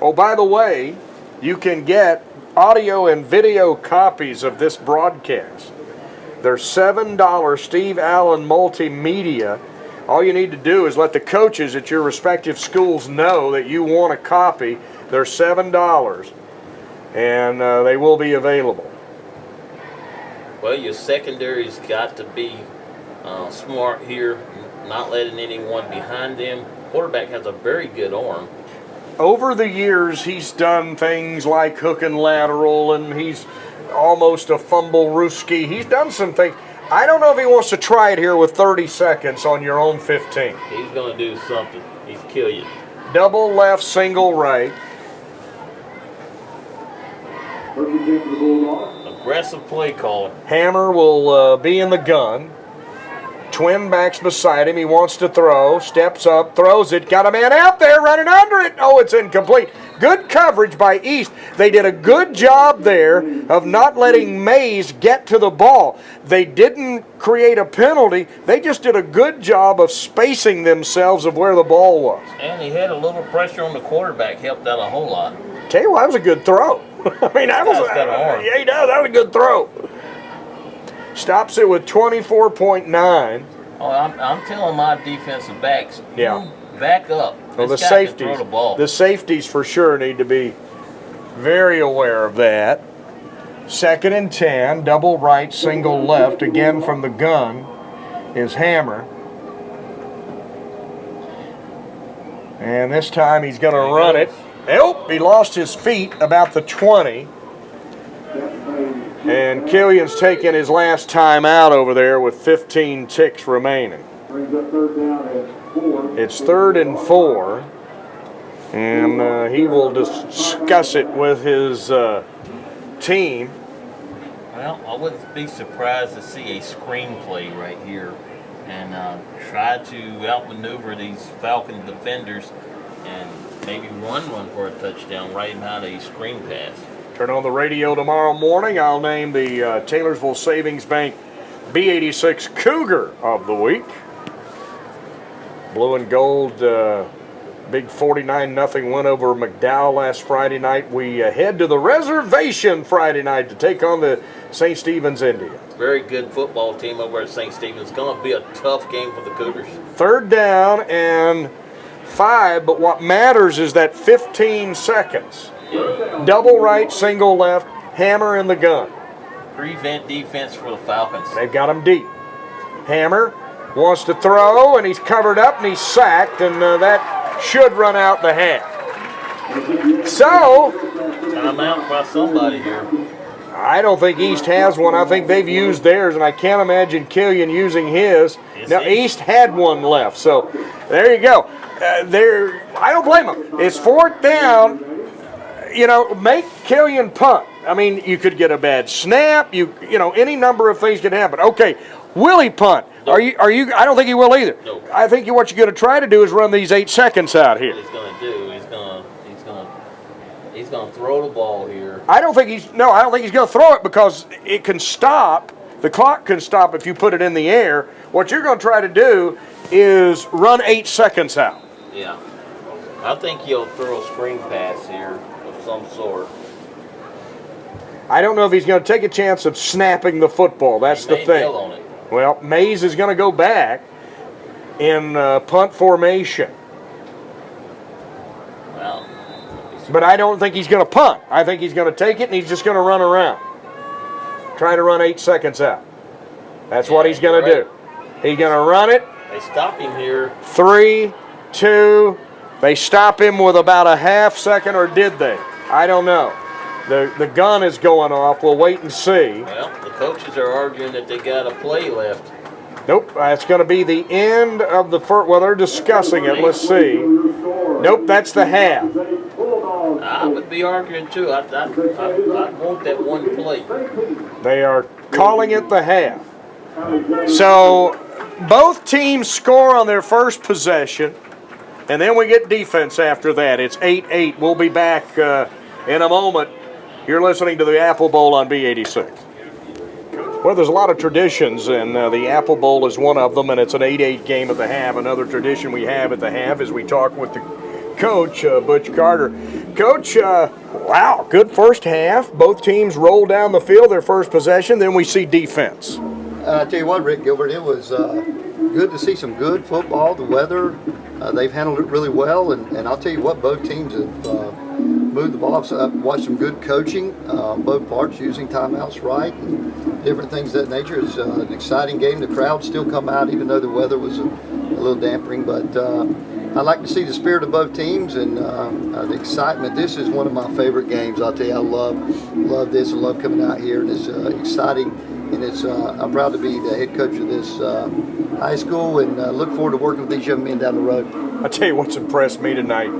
Oh, by the way, you can get audio and video copies of this broadcast. They're $7 Steve Allen Multimedia. All you need to do is let the coaches at your respective schools know that you want a copy. They're $7. and they will be available. Well, your secondary's got to be smart here, not letting anyone behind them. Quarterback has a very good arm. Over the years, he's done things like hook and lateral, and he's almost a fumble rooski. He's done some things. I don't know if he wants to try it here with 30 seconds on your own 15. He's going to do something. He's kill you. Double left, single right. Aggressive play caller. Hammer will be in the gun. Twin backs beside him. He wants to throw. Steps up, throws it. Got a man out there running under it. Oh, it's incomplete. Good coverage by East. They did a good job there of not letting Mays get to the ball. They didn't create a penalty. They just did a good job of spacing themselves of where the ball was. And he had a little pressure on the quarterback. Helped out a whole lot. Tell you what, that was a good throw. I mean, that was got an arm. Yeah, he does. That was a good throw. Stops it with 24.9. Oh, I'm telling my defensive backs, Yeah. back up. Well, the This guy can safeties, throw the ball. the safeties for sure need to be very aware of that. 2nd and 10, double right, single left. Again from the gun is Hammer. And this time he's going to run it. Oh, he lost his feet about the 20. And Killian's taking his last time out over there with 15 ticks remaining. It's 3rd and 4. And he will discuss it with his team. Well, I wouldn't be surprised to see a screenplay right here and try to outmaneuver these Falcon defenders and maybe run one for a touchdown right behind a screen pass. Turn on the radio tomorrow morning. I'll name the Taylorsville Savings Bank B86 Cougar of the week. Blue and gold, big 49-0 win over McDowell last Friday night. We head to the reservation Friday night to take on the St. Stephen's Indians. Very good football team over at St. Stephen's. Going to be a tough game for the Cougars. 3rd down and 5, but what matters is that 15 seconds. Double right, single left, Hammer in the gun. Prevent defense for the Falcons. They've got him deep. Hammer wants to throw, and he's covered up, and he's sacked, and that should run out the half. So, timeout by somebody here. I don't think East has one. I think they've used theirs, and I can't imagine Killian using his. Now, East had one left, so there you go. I don't blame them. It's 4th down. You know, make Killian punt. I mean, you could get a bad snap. You know, any number of things can happen. Okay, will he punt? Nope. Are you? I don't think he will either. Nope. I think what you're going to try to do is run these 8 seconds out here. What he's going to do? He's going to throw the ball here. I don't think he's going to throw it because it can stop. The clock can stop if you put it in the air. What you're going to try to do is run 8 seconds out. Yeah, I think he'll throw a screen pass here of some sort. I don't know if he's going to take a chance of snapping the football. That's the thing. On it. Well, Mays is going to go back in punt formation. Well, but I don't think he's going to punt. I think he's going to take it and he's just going to run around. Try to run 8 seconds out. That's what he's going to do. He's going to run it. They stop him here. 3, 2. They stop him with about a half second, or did they? I don't know. The gun is going off. We'll wait and see. Well, the coaches are arguing that they got a play left. Nope, that's going to be the end of the first. Well, they're discussing it. Let's see. Nope, that's the half. I would be arguing too. I want that one play. They are calling it the half. So both teams score on their first possession, and then we get defense after that. It's 8-8. We'll be back in a moment. You're listening to the Apple Bowl on B86. Well, there's a lot of traditions, and the Apple Bowl is one of them, and it's an 8-8 game at the half. Another tradition we have at the half is we talk with the coach, Butch Carter. Coach, wow, good first half. Both teams roll down the field their first possession. Then we see defense. I tell you what, Rick Gilbert, it was good to see some good football. The weather, they've handled it really well, and I'll tell you what, both teams have move the ball. So I watched some good coaching, both parts, using timeouts right, and different things of that nature. It's an exciting game. The crowd still come out, even though the weather was a little dampening. But I like to see the spirit of both teams and the excitement. This is one of my favorite games. I'll tell you, I love this and love coming out here. And it's exciting, and it's I'm proud to be the head coach of this high school, and look forward to working with these young men down the road. I'll tell you what's impressed me tonight.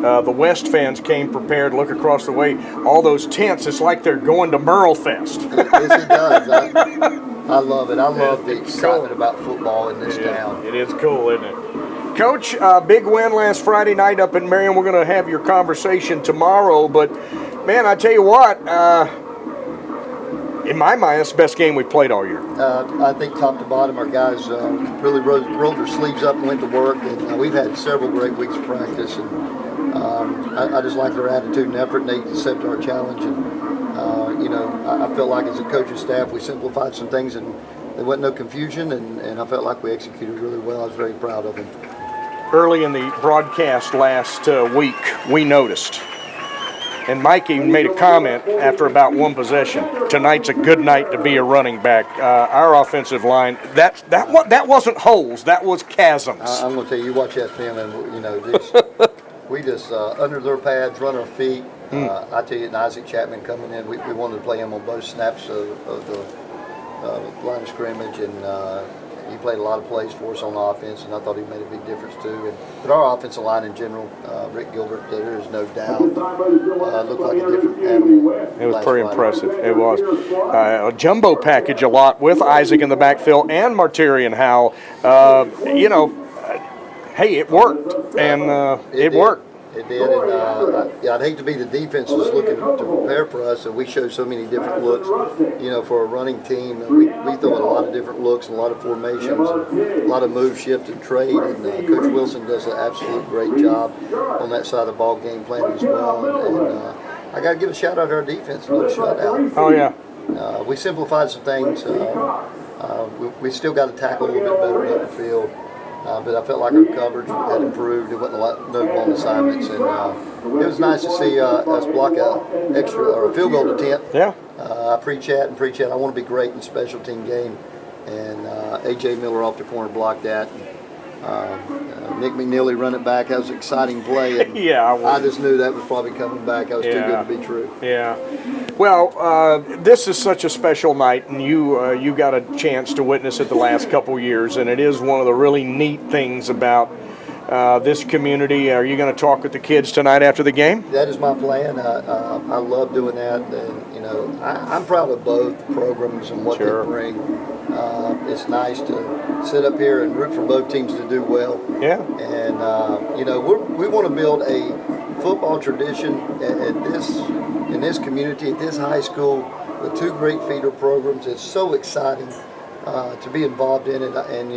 The West fans came prepared. Look across the way. All those tents, it's like they're going to Merle Fest. Yes, it does. I love it. I love the excitement about football in this town. It is cool, isn't it? Coach, big win last Friday night up in Marion. We're going to have your conversation tomorrow. But, man, I tell you what, in my mind, it's the best game we've played all year. I think top to bottom, our guys really rolled their sleeves up and went to work. And we've had several great weeks of practice. And I just like their attitude and effort, and they accepted our challenge. And, I felt like as a coaching staff, we simplified some things, and there wasn't no confusion, and I felt like we executed really well. I was very proud of them. Early in the broadcast last week, we noticed, and Mike even made a comment after about one possession, tonight's a good night to be a running back. Our offensive line, that wasn't holes, that was chasms. I'm going to tell you, watch that film, and, we just under their pads, run our feet. I tell you, and Isaac Chapman coming in, we wanted to play him on both snaps of the line of scrimmage, and he played a lot of plays for us on offense, and I thought he made a big difference too. But our offensive line in general, Rick Gilbert, there is no doubt, looked like a different animal. It was pretty impressive. It was. A jumbo package a lot with Isaac in the backfield and Martirian Howell. Hey, it worked, and it worked. It did, and I'd hate to be the defense that's looking to prepare for us, and we show so many different looks. For a running team, we throw in a lot of different looks and a lot of formations, and a lot of move, shift, and trade. And Coach Wilson does an absolute great job on that side of the ball, game planning as well. And I got to give a shout out to our defense, a little shutout. Oh yeah. We simplified some things. We still got to tackle a little bit better in the field. But I felt like our coverage had improved. It wasn't no blown assignments, and it was nice to see us block a field goal attempt. Yeah. I pre-chat. I want to be great in special team game, and A.J. Miller off the corner blocked that. Nick McNeely run it back. That was an exciting play. And yeah, I just knew that was probably coming back. That was too good to be true. Yeah. Well, this is such a special night, and you got a chance to witness it the last couple years, and it is one of the really neat things about this community. Are you going to talk with the kids tonight after the game? That is my plan. I love doing that, and I'm proud of both programs and what they bring. It's nice to sit up here and root for both teams to do well. Yeah. And we want to build a football tradition in this community, at this high school, with two great feeder programs. It's so exciting to be involved in it, and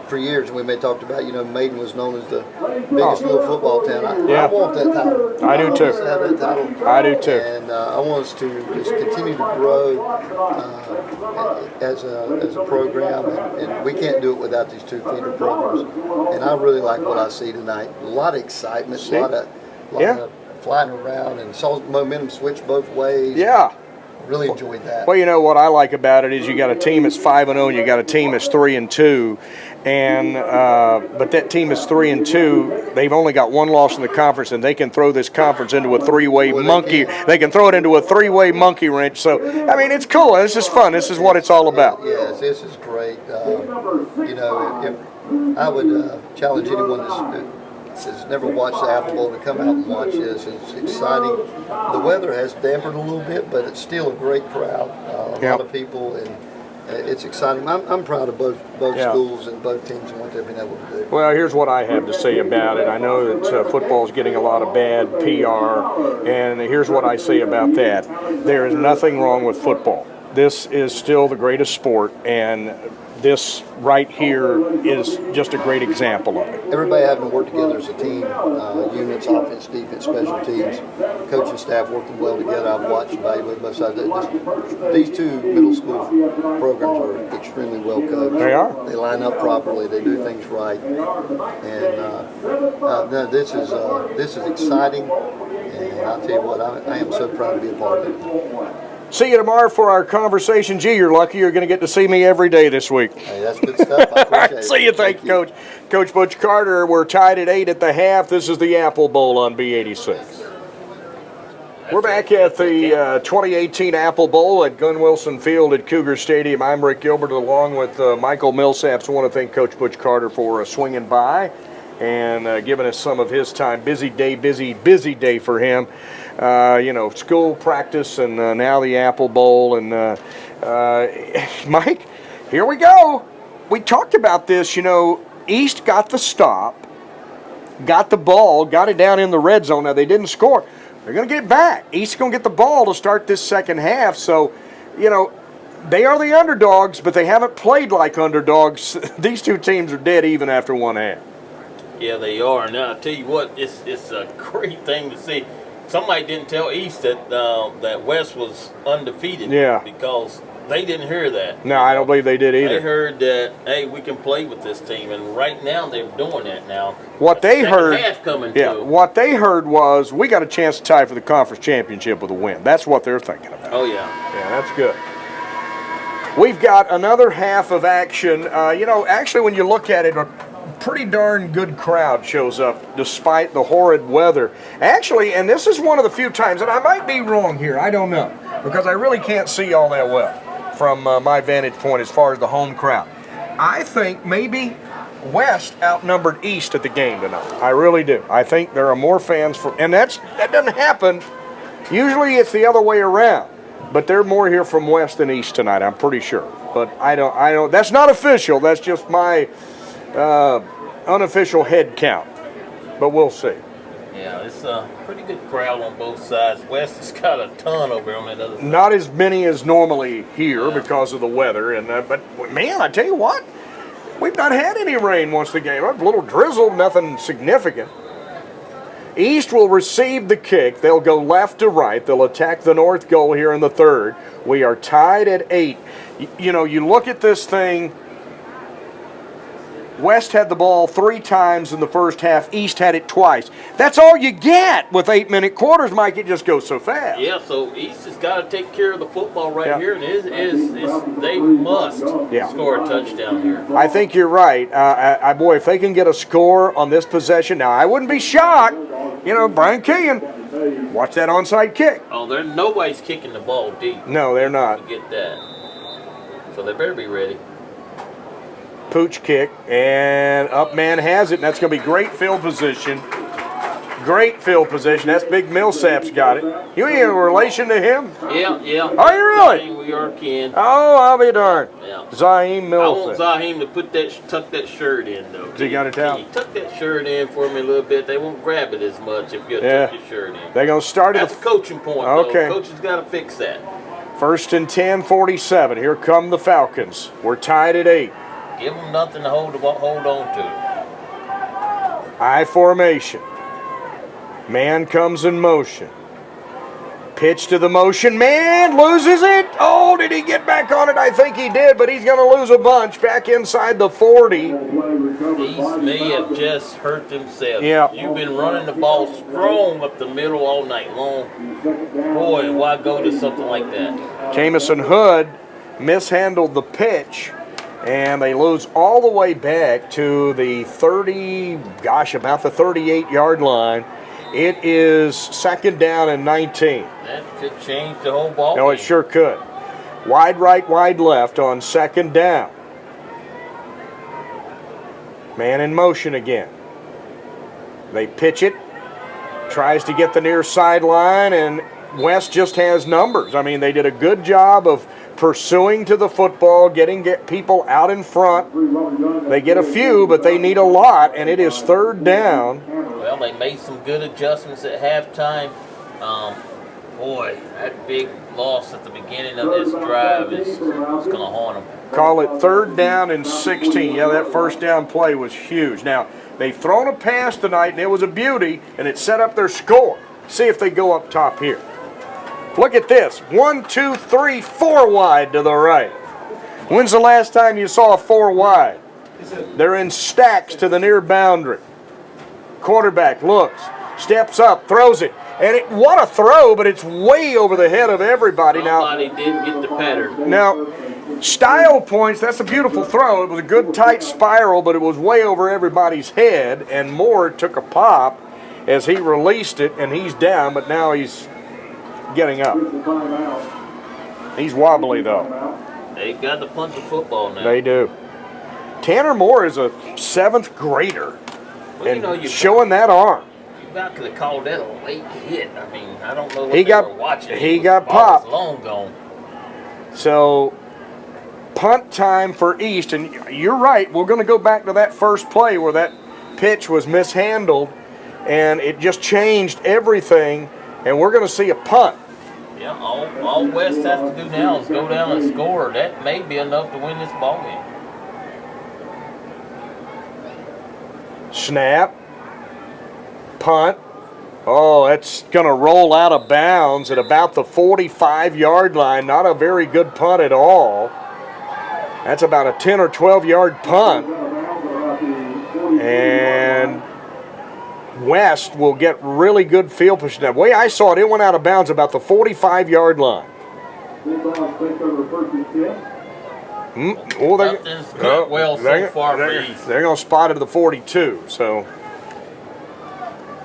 for years, we may talked about, Maiden was known as the biggest little football town. I want that title. I do too. Have that title. I do too. And I want us to just continue to grow as a program, and we can't do it without these two feeder programs. And I really like what I see tonight. A lot of excitement, a lot of flying around, and saw momentum switch both ways. Yeah. Really enjoyed that. Well, what I like about it is you got a team that's 5-0, and you got a team that's 3-2, and but that team is 3-2. They've only got one loss in the conference, and they can throw this conference into a three-way monkey. They can throw it into a three-way monkey wrench. So I mean, it's cool. This is fun. This is what it's all about. Yes, this is great. If I would challenge anyone that's never watched the Apple Bowl to come out and watch this. It's exciting. The weather has dampened a little bit, but it's still a great crowd. A lot of people, and it's exciting. I'm proud of both schools and both teams and what they've been able to do. Well, here's what I have to say about it. I know that football is getting a lot of bad PR, and here's what I say about that. There is nothing wrong with football. This is still the greatest sport, and this right here is just a great example of it. Everybody having to work together as a team, units, offense, defense, special teams, coaching staff working well together. I've watched evaluate both sides. These two middle school programs are extremely well coached. They are. They line up properly. They do things right. And this is exciting. And I'll tell you what, I am so proud to be a part of it. See you tomorrow for our conversation. Gee, you're lucky you're going to get to see me every day this week. Hey, that's good stuff. I appreciate it. See you. Thank you, Coach. Coach Butch Carter, we're tied at 8 at the half. This is the Apple Bowl on B86. We're back at the 2018 Apple Bowl at Gun Wilson Field at Cougar Stadium. I'm Rick Gilbert along with Michael Millsaps. I want to thank Coach Butch Carter for swinging by and giving us some of his time. Busy day for him. School, practice, and now the Apple Bowl. And Mike, here we go. We talked about this. East got the stop, got the ball, got it down in the red zone. Now, they didn't score. They're going to get it back. East's going to get the ball to start this second half. So, they are the underdogs, but they haven't played like underdogs. These two teams are dead even after one half. Yeah, they are. Now, I'll tell you what, it's a great thing to see. Somebody didn't tell East that West was undefeated. Yeah. Because they didn't hear that. No, I don't believe they did either. They heard that, hey, we can play with this team, and right now they're doing that now. What they heard, half coming what they heard was we got a chance to tie for the conference championship with a win. That's what they're thinking about. Oh, yeah. Yeah, that's good. We've got another half of action. Actually, when you look at it, a pretty darn good crowd shows up despite the horrid weather. Actually, and this is one of the few times, and I might be wrong here, I don't know, because I really can't see all that well from my vantage point as far as the home crowd. I think maybe West outnumbered East at the game tonight. I really do. I think there are more fans and that doesn't happen. Usually it's the other way around. But they're more here from West than East tonight, I'm pretty sure. But I don't that's not official. That's just my unofficial head count. But we'll see. Yeah, it's a pretty good crowd on both sides. West has got a ton over on that other side. Not as many as normally here because of the weather. But man, I tell you what, we've not had any rain once the game. A little drizzle, nothing significant. East will receive the kick. They'll go left to right. They'll attack the north goal here in the third. We are tied at 8. You look at this thing. West had the ball 3 times in the first half. East had it twice. That's all you get with 8-minute quarters, Mike. It just goes so fast. Yeah, so East has got to take care of the football right here, and they must score a touchdown here. I think you're right. Boy, if they can get a score on this possession, now I wouldn't be shocked. Brian Killian, watch that onside kick. Oh, nobody's kicking the ball deep. No, they're not. Forget that. So they better be ready. Pooch kick, and up man has it, and that's going to be great field position. Great field position. That's Big Millsap's got it. You ain't in relation to him? Yeah. Are you really? We are kin. Oh, I'll be darned. Yeah. Zaheem Millsap. I want Zaheem to tuck that shirt in, though. He got it down. Can you tuck that shirt in for me a little bit? They won't grab it as much if you tuck your shirt in. They're going to start That's a coaching point, okay. Coach has got to fix that. 1st and 10, 47. Here come the Falcons. We're tied at 8. Give them nothing to hold on to. I formation. Man comes in motion. Pitch to the motion. Man loses it. Oh, did he get back on it? I think he did, but he's going to lose a bunch back inside the 40. East may have just hurt themselves. Yeah. You've been running the ball strong up the middle all night long. Boy, why go to something like that? Jamison Hood mishandled the pitch. And they lose all the way back to the about the 38-yard line. It is 2nd down and 19. That could change the whole ball. No, it sure could. Wide right, wide left on 2nd down. Man in motion again. They pitch it. Tries to get the near sideline, and West just has numbers. I mean, they did a good job of pursuing to the football, getting people out in front. They get a few, but they need a lot, and it is 3rd down. Well, they made some good adjustments at halftime. Boy, that big loss at the beginning of this drive is going to haunt them. Call it 3rd down and 16. Yeah, that 1st down play was huge. Now, they've thrown a pass tonight, and it was a beauty, and it set up their score. See if they go up top here. Look at this. 1, 2, 3, 4 wide to the right. When's the last time you saw a 4 wide? They're in stacks to the near boundary. Quarterback looks, steps up, throws it, And what a throw, but it's way over the head of everybody. Somebody didn't get the pattern. Now, style points, that's a beautiful throw. It was a good tight spiral, but it was way over everybody's head, and Moore took a pop as he released it, and he's down, but now he's getting up. He's wobbly, though. They've got to punt the football now. They do. Tanner Moore is a 7th grader, Well, and showing that arm. You about could have called that a late hit. I mean, I don't know what He they got- were watching. he The got ball was popped. long gone. So, punt time for East, and you're right. We're going to go back to that first play where that pitch was mishandled, and it just changed everything, and we're going to see a punt. Yeah, all West has to do now is go down and score. That may be enough to win this ball game. Snap. Punt. Oh, that's going to roll out of bounds at about the 45-yard line. Not a very good punt at all. That's about a 10 or 12-yard punt. And West will get really good field position. The way I saw it, it went out of bounds about the 45-yard line. Oh, Nothing's gone well so far for East. They're going to spot it at the 42. So,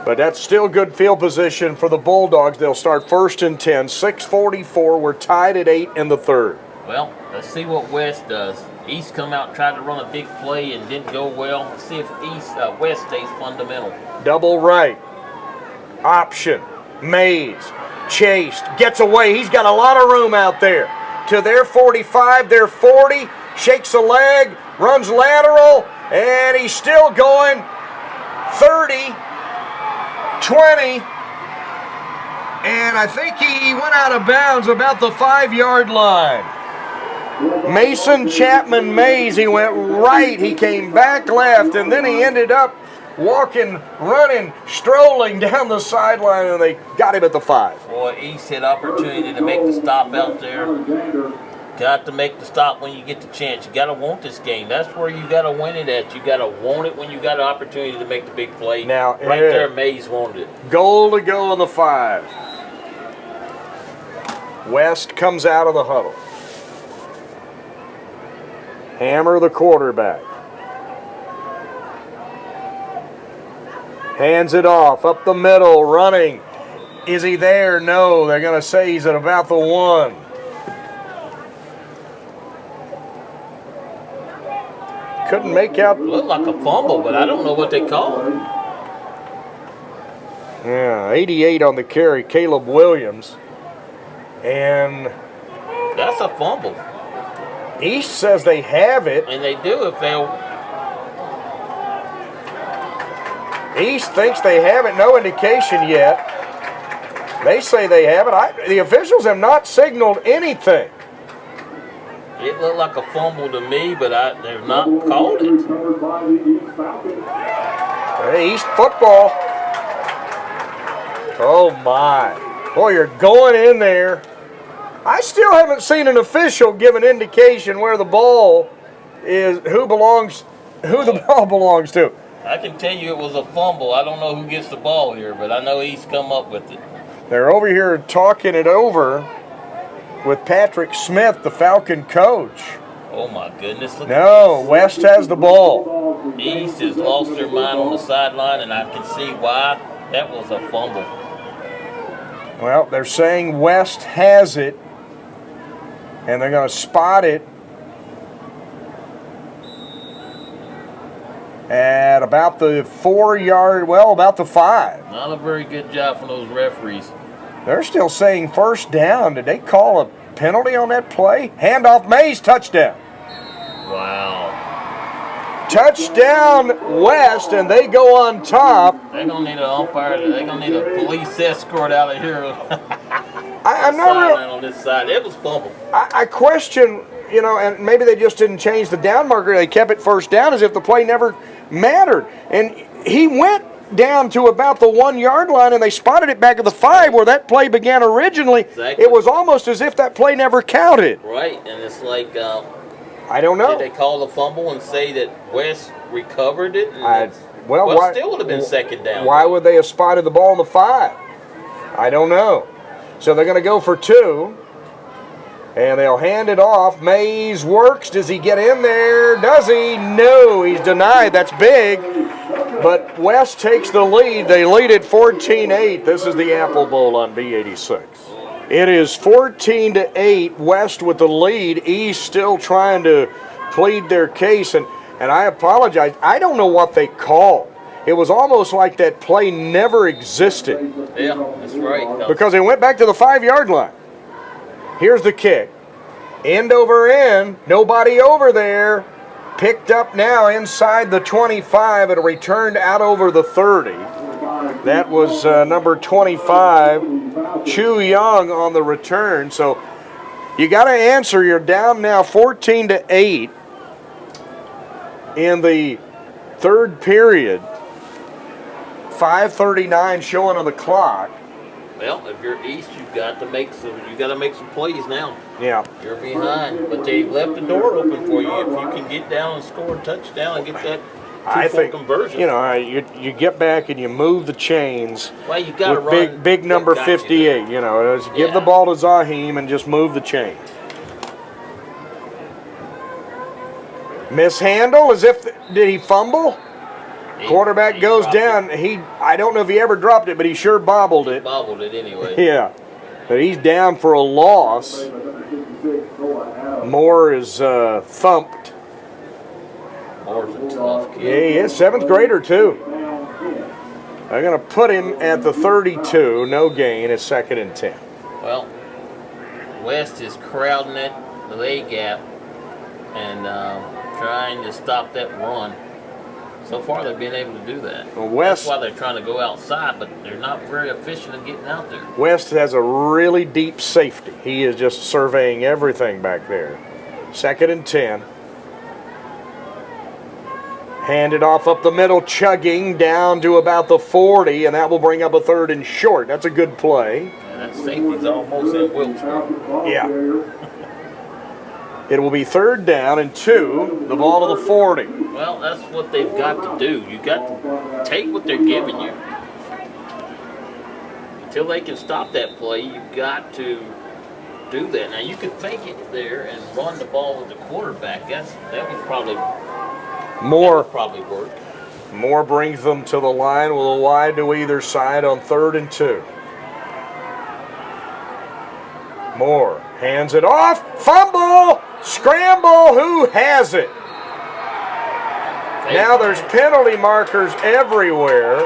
but that's still good field position for the Bulldogs. They'll start 1st and 10. 6:44. We're tied at 8 in the 3rd. Well, let's see what West does. East come out, tried to run a big play and didn't go well. Let's see if West stays fundamental. Double right. Option. Mays. Chased. Gets away. He's got a lot of room out there. To their 45, their 40. Shakes a leg. Runs lateral. And he's still going. 30. 20. And I think he went out of bounds about the 5-yard line. Mason Chapman Mays, he went right, he came back left, and then he ended up walking, running, strolling down the sideline, and they got him at the 5. Boy, East had opportunity to make the stop out there. Got to make the stop when you get the chance. You got to want this game. That's where you got to win it at. You got to want it when you got an opportunity to make the big play. Now, right there, Mays wanted it. Goal to go on the 5. West comes out of the huddle. Hammer, the quarterback. Hands it off, up the middle, running. Is he there? No. They're going to say he's at about the 1. Couldn't make out. Looked like a fumble, but I don't know what they called. Yeah, 88 on the carry, Caleb Williams. And That's a fumble. East says they have it. And they do if they'll. East thinks they have it. No indication yet. They say they have it. The officials have not signaled anything. It looked like a fumble to me, but they've not called it. Hey, East football. Oh, my. Boy, you're going in there. I still haven't seen an official give an indication where the ball is, who the ball belongs to. I can tell you it was a fumble. I don't know who gets the ball here, but I know East come up with it. They're over here talking it over with Patrick Smith, the Falcon coach. Oh, my goodness. Look No, at this. West has the ball. East has lost their mind on the sideline, and I can see why. That was a fumble. Well, they're saying West has it, and they're going to spot it at about the 4-yard, well, about the 5. Not a very good job from those referees. They're still saying first down. Did they call a penalty on that play? Handoff Mays, touchdown. Wow. Touchdown West, and they go on top. They're going to need an umpire. They're going to need a police escort out of here. I'm not real. On this side. It was fumble. I question, and maybe they just didn't change the down marker. They kept it first down as if the play never mattered. And he went down to about the 1-yard line, and they spotted it back at the 5 where that play began originally. Exactly. It was almost as if that play never counted. Right, and it's like, I don't know. did they call the fumble and say that West recovered it? And Why, still would have been second down. Why would they have spotted the ball in the 5? I don't know. So they're going to go for 2. And they'll hand it off. Mays works. Does he get in there? Does he? No, he's denied. That's big. But West takes the lead. They lead at 14-8. This is the Apple Bowl on B86. It is 14-8. West with the lead. East still trying to plead their case. And I apologize. I don't know what they called. It was almost like that play never existed. Yeah, that's right. Because it went back to the 5-yard line. Here's the kick. End over end. Nobody over there. Picked up now inside the 25 and returned out over the 30. That was number 25, Chu Young, on the return. So you got to answer. You're down now 14-8 in the third period. 5:39 showing on the clock. Well, if you're East, you've got to make some plays now. Yeah. You're behind, but they left the door open for you. If you can get down and score a touchdown and get that two-point conversion. You know, you get back and you move the chains. Well, you got to run big number 58. You know, give the ball to Zahim and just move the chains. Mishandle, as if did he fumble? Quarterback goes down. I don't know if he ever dropped it, but he sure bobbled it. Bobbled it anyway. Yeah. But he's down for a loss. Moore is thumped. Moore's a tough kid. Yeah, he is. 7th grader, too. They're going to put him at the 32. No gain. It's 2nd and 10. Well, West is crowding it, the A gap, and trying to stop that run. So far, they've been able to do that. Well, West, that's why they're trying to go outside, but they're not very efficient in getting out there. West has a really deep safety. He is just surveying everything back there. 2nd and 10. Handed off up the middle, chugging down to about the 40, and that will bring up a 3rd and short. That's a good play. And that safety's almost in Wilkesboro. Yeah. It will be 3rd down and 2, the ball to the 40. Well, that's what they've got to do. You got to take what they're giving you. Until they can stop that play, you've got to do that. Now, you could fake it there and run the ball with the quarterback. That would probably work. Moore brings them to the line with a wide to either side on 3rd and 2. Moore hands it off. Fumble! Scramble! Who has it? Now there's penalty markers everywhere.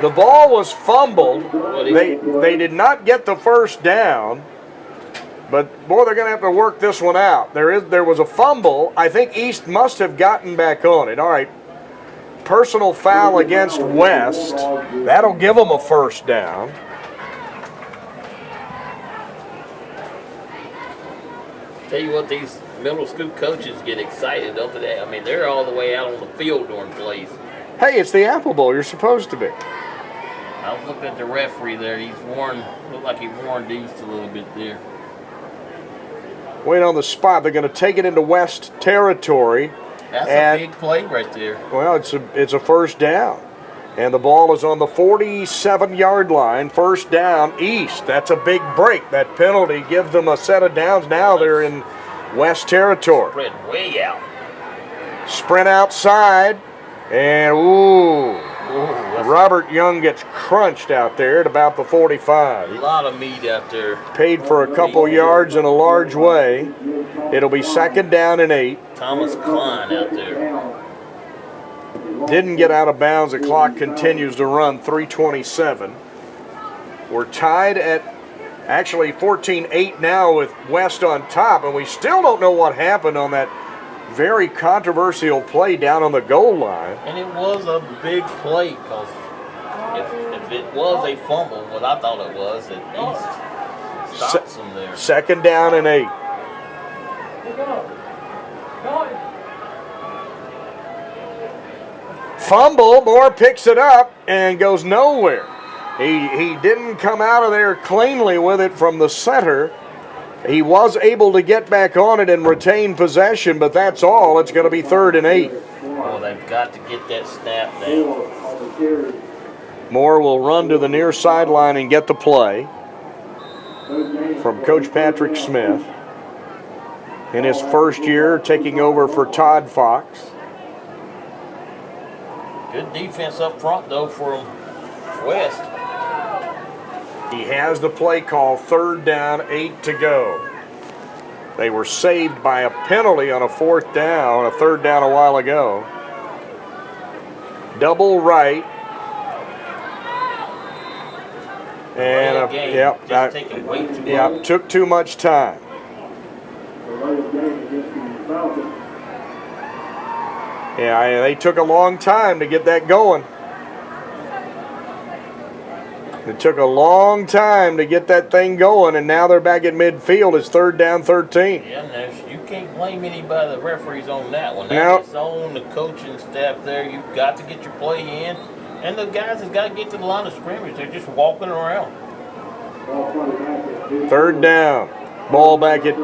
The ball was fumbled. They did not get the 1st down. But, boy, they're going to have to work this one out. There was a fumble. I think East must have gotten back on it. All right. Personal foul against West. That'll give them a 1st down. Tell you what, these middle school coaches get excited over that. I mean, they're all the way out on the field during plays. Hey, it's the Apple Bowl. You're supposed to be. I was looking at the referee there. Looked like he warned East a little bit there. Wait on the spot. They're going to take it into West territory. That's a big play right there. Well, it's a 1st down. And the ball is on the 47-yard line. 1st down, East. That's a big break. That penalty gives them a set of downs. Now they're in West territory. Spread way out. Sprint outside. And, Robert Young gets crunched out there at about the 45. A lot of meat out there. Paid for a couple yards in a large way. It'll be 2nd down and 8. Thomas Klein out there. Didn't get out of bounds. The clock continues to run. 3:27. We're tied at actually 14-8 now with West on top, and we still don't know what happened on that very controversial play down on the goal line. And it was a big play because if it was a fumble, what I thought it was, at East stops them there. 2nd down and 8. Fumble. Moore picks it up and goes nowhere. He didn't come out of there cleanly with it from the center. He was able to get back on it and retain possession, but that's all. It's going to be 3rd and 8. Well, they've got to get that snap down. Moore will run to the near sideline and get the play. from Coach Patrick Smith in his first year taking over for Todd Fox. Good defense up front, though, from West. He has the play call, 3rd down, 8 to go. They were saved by a penalty on a 4th down, a 3rd down a while ago. Double right. And took too much time. Yeah, they took a long time to get that going. It took a long time to get that thing going, and now they're back at midfield. It's 3rd down, 13. Yeah, you can't blame anybody, the referees, on that one. That's on the coaching staff there. You've got to get your play in, and the guys have got to get to the line of scrimmage. They're just walking around. 3rd down. Ball back at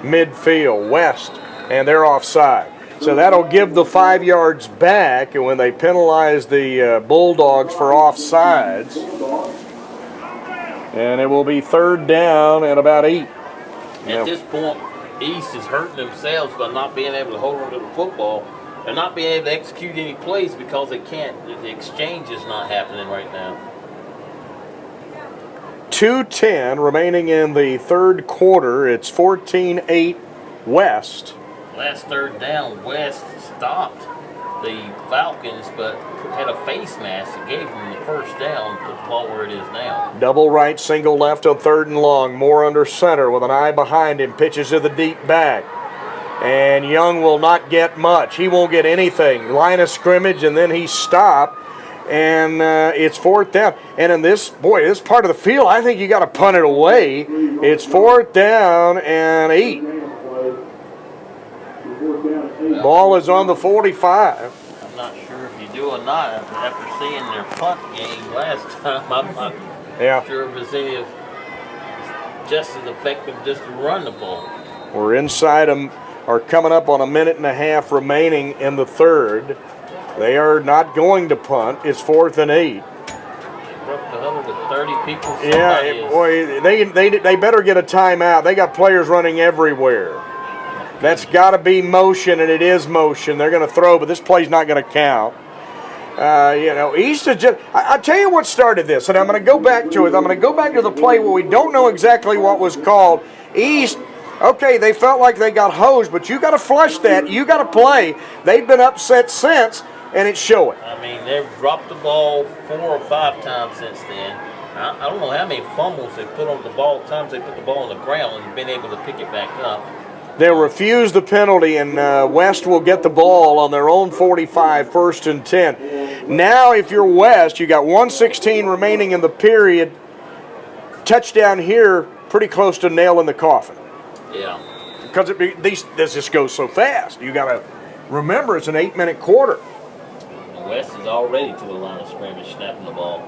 midfield, West, and they're offside. So that'll give the 5 yards back, and when they penalize the Bulldogs for offsides, and it will be 3rd down and about 8. At this point, East is hurting themselves by not being able to hold on to the football and not being able to execute any plays because they can't. The exchange is not happening right now. 2:10 remaining in the 3rd quarter. It's 14-8 West. Last 3rd down, West stopped the Falcons, but had a face mask that gave them the 1st down, put the ball where it is now. Double right, single left on 3rd and long. Moore under center with an eye behind him. Pitches to the deep back. And Young will not get much. He won't get anything. Line of scrimmage, and then he's stopped. And it's 4th down. And in this part of the field, I think you got to punt it away. It's 4th down and 8. Ball is on the 45. I'm not sure if you do or not. After seeing their punt game last time, I'm not sure if it's any of just as effective just to run the ball. We're inside them, are coming up on a minute and a half remaining in the 3rd. They are not going to punt. It's 4th and 8. Broke the huddle with 30 people. They better get a timeout. They got players running everywhere. That's got to be motion, and it is motion. They're going to throw, but this play's not going to count. East is just – I'll tell you what started this, and I'm going to go back to it. I'm going to go back to the play where we don't know exactly what was called. East, okay, they felt like they got hosed, but you got to flush that. You got to play. They've been upset since, and it's showing. I mean, they've dropped the ball 4 or 5 times since then. I don't know how many fumbles they put on the ball, times they put the ball on the ground and been able to pick it back up. They'll refuse the penalty, and West will get the ball on their own 45, 1st and 10. Now, if you're West, you got 1:16 remaining in the period. Touchdown here, pretty close to nail in the coffin. Yeah. Because this just goes so fast. You got to remember it's an 8-minute quarter. And West is already to the line of scrimmage, snapping the ball.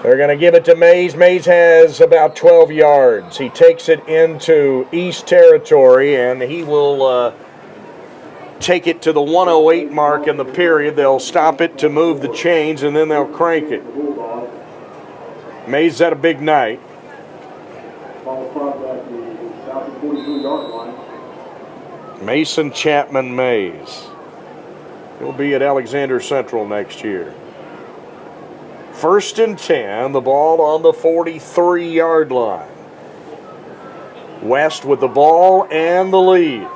They're going to give it to Mays. Mays has about 12 yards. He takes it into East territory, and he will take it to the 108 mark in the period. They'll stop it to move the chains, and then they'll crank it. Mays had a big night. Mason Chapman Mays. He'll be at Alexander Central next year. 1st and 10, the ball on the 43-yard line. West with the ball and the lead.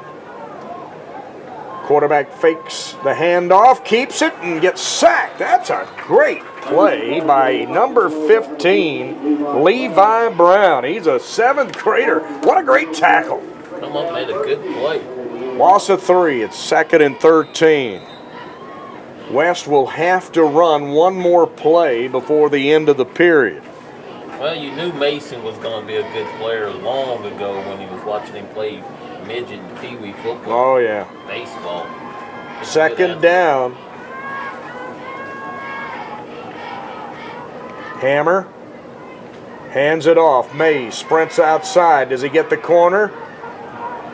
Quarterback fakes the handoff, keeps it, and gets sacked. That's a great play by number 15, Levi Brown. He's a 7th grader. What a great tackle. Come up, made a good play. Loss of 3. It's 2nd and 13. West will have to run one more play before the end of the period. Well, you knew Mason was going to be a good player long ago when he was watching him play midget and pee-wee football. Oh, yeah. Baseball. 2nd down. Hammer hands it off. Mays sprints outside. Does he get the corner?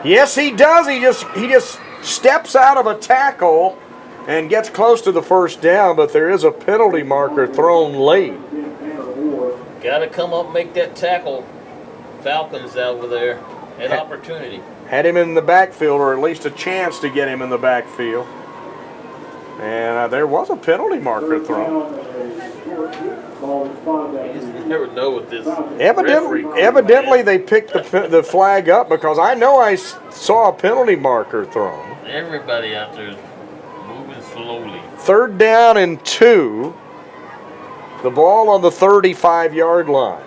Yes, he does. He just steps out of a tackle and gets close to the 1st down, but there is a penalty marker thrown late. Got to come up and make that tackle Falcons over there an opportunity. Had him in the backfield, or at least a chance to get him in the backfield. And there was a penalty marker thrown. You just never know with this. Evidently they picked the flag up, because I know I saw a penalty marker thrown. Everybody out there is moving slowly. 3rd down and 2. The ball on the 35-yard line.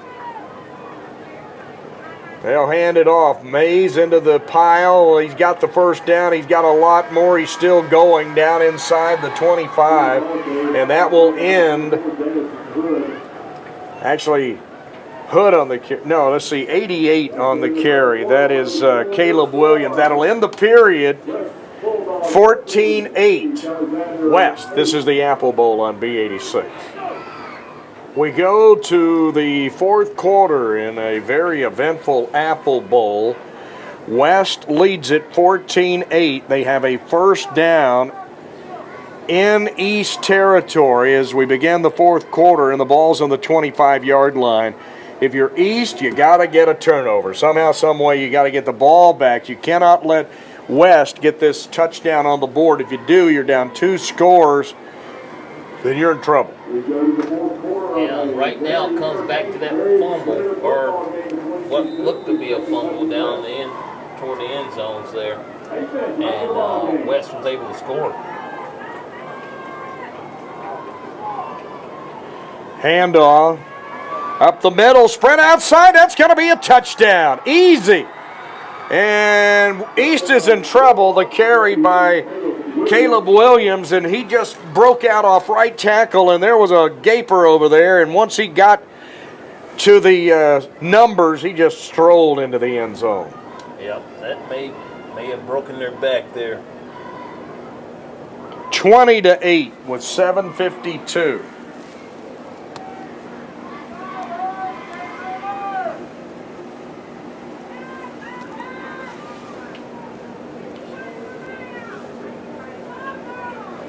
They'll hand it off. Mays into the pile. He's got the first down. He's got a lot more. He's still going down inside the 25. And that will end. Actually, Hood on the carry. No, let's see. 88 on the carry. That is Caleb Williams. That'll end the period. 14-8 West. This is the Apple Bowl on B86. We go to the 4th quarter in a very eventful Apple Bowl. West leads it 14-8. They have a first down in East territory as we begin the 4th quarter, and the ball's on the 25-yard line. If you're East, you got to get a turnover. Somehow, some way, you got to get the ball back. You cannot let West get this touchdown on the board. If you do, you're down 2 scores, then you're in trouble. And right now it comes back to that fumble, or what looked to be a fumble down the end, toward the end zones there. And West was able to score. Handoff. Up the middle, sprint outside. That's going to be a touchdown. Easy. And East is in trouble. The carry by Caleb Williams, and he just broke out off right tackle, and there was a gaper over there, and once he got to the numbers, he just strolled into the end zone. Yep, that may have broken their back there. 20-8 with 7:52.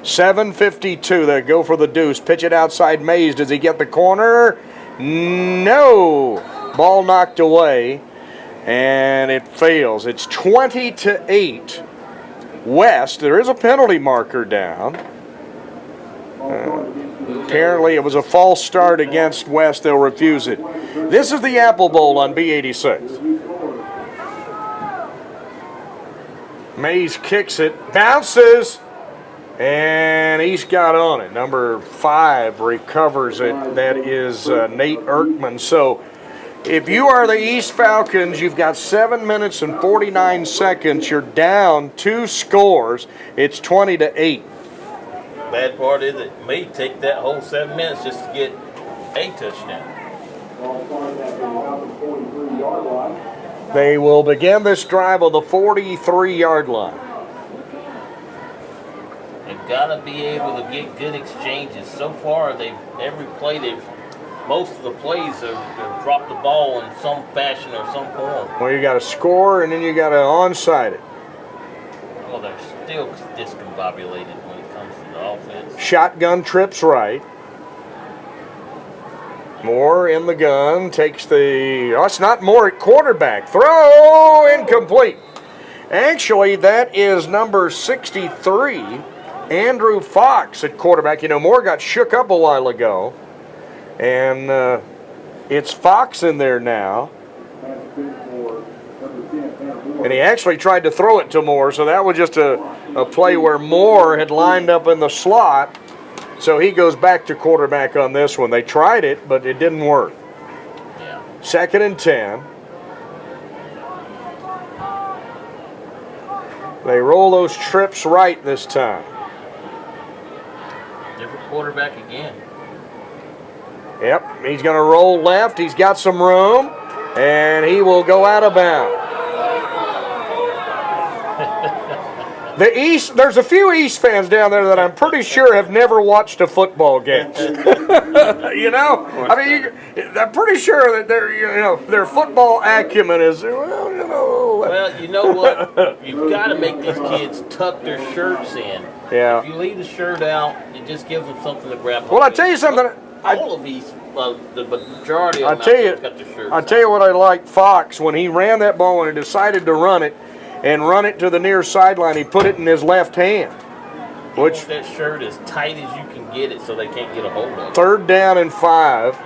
.752, they go for the deuce. Pitch it outside Mays. Does he get the corner? No. Ball knocked away, and it fails. It's 20-8 West. There is a penalty marker down. Apparently it was a false start against West. They'll refuse it. This is the Apple Bowl on B86. Mays kicks it, bounces, and he's got on it. Number 5 recovers it. That is Nate Erkman. So if you are the East Falcons, you've got 7 minutes and 49 seconds. You're down 2 scores. It's 20-8. Bad part is it may take that whole 7 minutes just to get a touchdown. They will begin this drive on the 43-yard line. They've got to be able to get good exchanges. So far, most of the plays have dropped the ball in some fashion or some form. Well, you got to score, and then you got to onside it. Well, they're still discombobulated when it comes to the offense. Shotgun trips right. Moore in the gun, takes it's not Moore at quarterback. Throw incomplete. Actually, that is number 63, Andrew Fox at quarterback. You know, Moore got shook up a while ago, and it's Fox in there now. And he actually tried to throw it to Moore, so that was just a play where Moore had lined up in the slot. So he goes back to quarterback on this one. They tried it, but it didn't work. Yeah. 2nd and 10. They roll those trips right this time. Different quarterback again. Yep, he's going to roll left. He's got some room, and he will go out of bounds. The East, there's a few East fans down there that I'm pretty sure have never watched a football game. You know, I mean, I'm pretty sure that their football acumen is well, you know. Well, you know what? You've got to make these kids tuck their shirts in. Yeah. If you leave the shirt out, it just gives them something to grab. Well, I tell you something. All of these Well, the majority of them got their shirts I tell you what I like, Fox, when he ran that ball and he decided to run it to the near sideline, he put it in his left hand. Which that shirt as tight as you can get it so they can't get a hold of it. 3rd down and 5.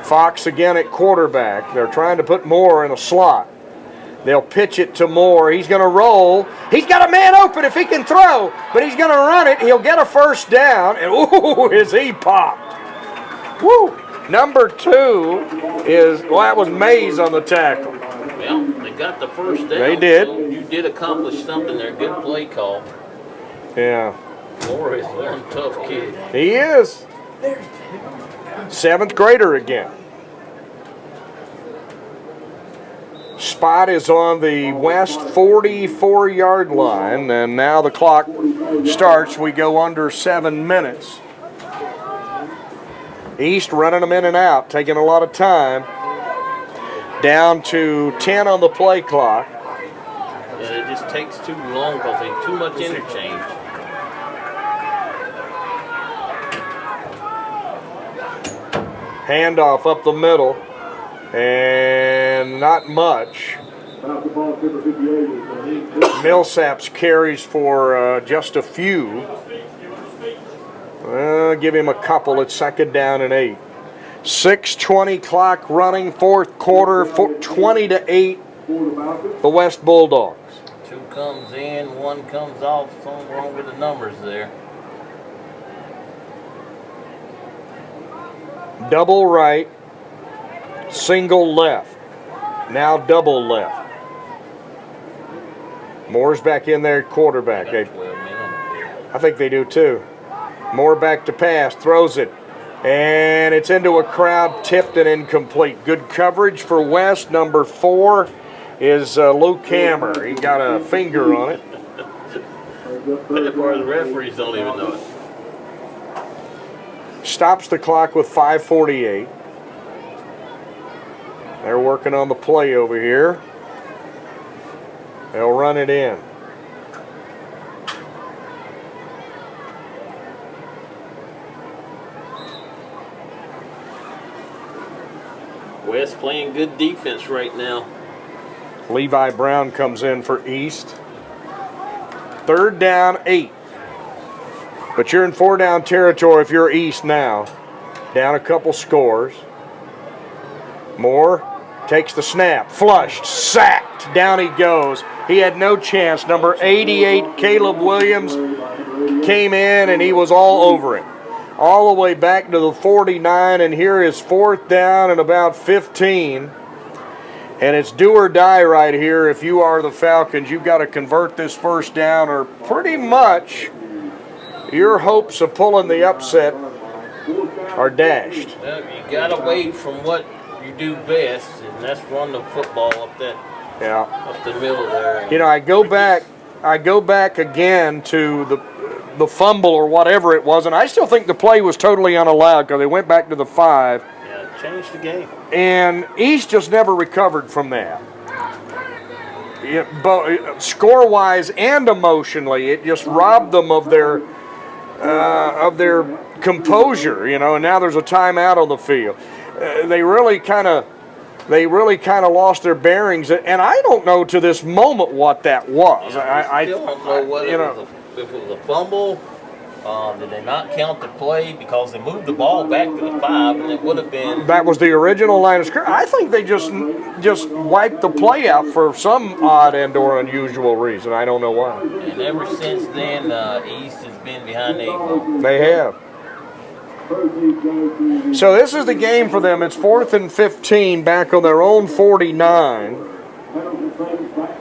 Fox again at quarterback. They're trying to put Moore in a slot. They'll pitch it to Moore. He's going to roll. He's got a man open if he can throw, but he's going to run it. He'll get a 1st down, and ooh, is he popped. Woo! Number 2 is, well, that was Mays on the tackle. Well, they got the 1st down. They did. So you did accomplish something there. Good play call. Yeah. Moore is one tough kid. He is. 7th grader again. Spot is on the west 44-yard line, and now the clock starts. We go under 7 minutes. East running them in and out, taking a lot of time. Down to 10 on the play clock. Yeah, it just takes too long because they too much interchange. Handoff up the middle. And not much. Millsaps carries for just a few. Give him a couple. It's 2nd down and 8. 6:20 clock running, 4th quarter, 20-8. The West Bulldogs. 2 comes in, 1 comes off. Something wrong with the numbers there. Double right. Single left. Now double left. Moore's back in there at quarterback. I think they do too. Moore back to pass. Throws it. And it's into a crowd. Tipped and incomplete. Good coverage for West. Number 4 is Luke Hammer. He got a finger on it. That part the referees don't even know it. Stops the clock with 5:48. They're working on the play over here. They'll run it in. West playing good defense right now. Levi Brown comes in for East. 3rd down, 8. But you're in 4-down territory if you're East now. Down a couple scores. Moore takes the snap, flushed, sacked, down he goes. He had no chance. Number 88, Caleb Williams, came in and he was all over him. All the way back to the 49, and here is 4th down and about 15. And it's do or die right here. If you are the Falcons, you've got to convert this 1st down, or pretty much your hopes of pulling the upset are dashed. Well, you got to wait from what you do best, and that's run the football up the middle there. You know, I go back again to the fumble or whatever it was, and I still think the play was totally unallowed because they went back to the 5. Yeah, it changed the game. And East just never recovered from that. Score-wise and emotionally, it just robbed them of their composure, you know. And now there's a timeout on the field. They really kind of lost their bearings, and I don't know to this moment what that was. I still don't know whether if it was a fumble. Did they not count the play because they moved the ball back to the 5, and it would have been. That was the original line of scrimmage. I think they just wiped the play out for some odd and or unusual reason. I don't know why. And ever since then, East has been behind the 8 ball. They have. So this is the game for them. It's 4th and 15 back on their own 49.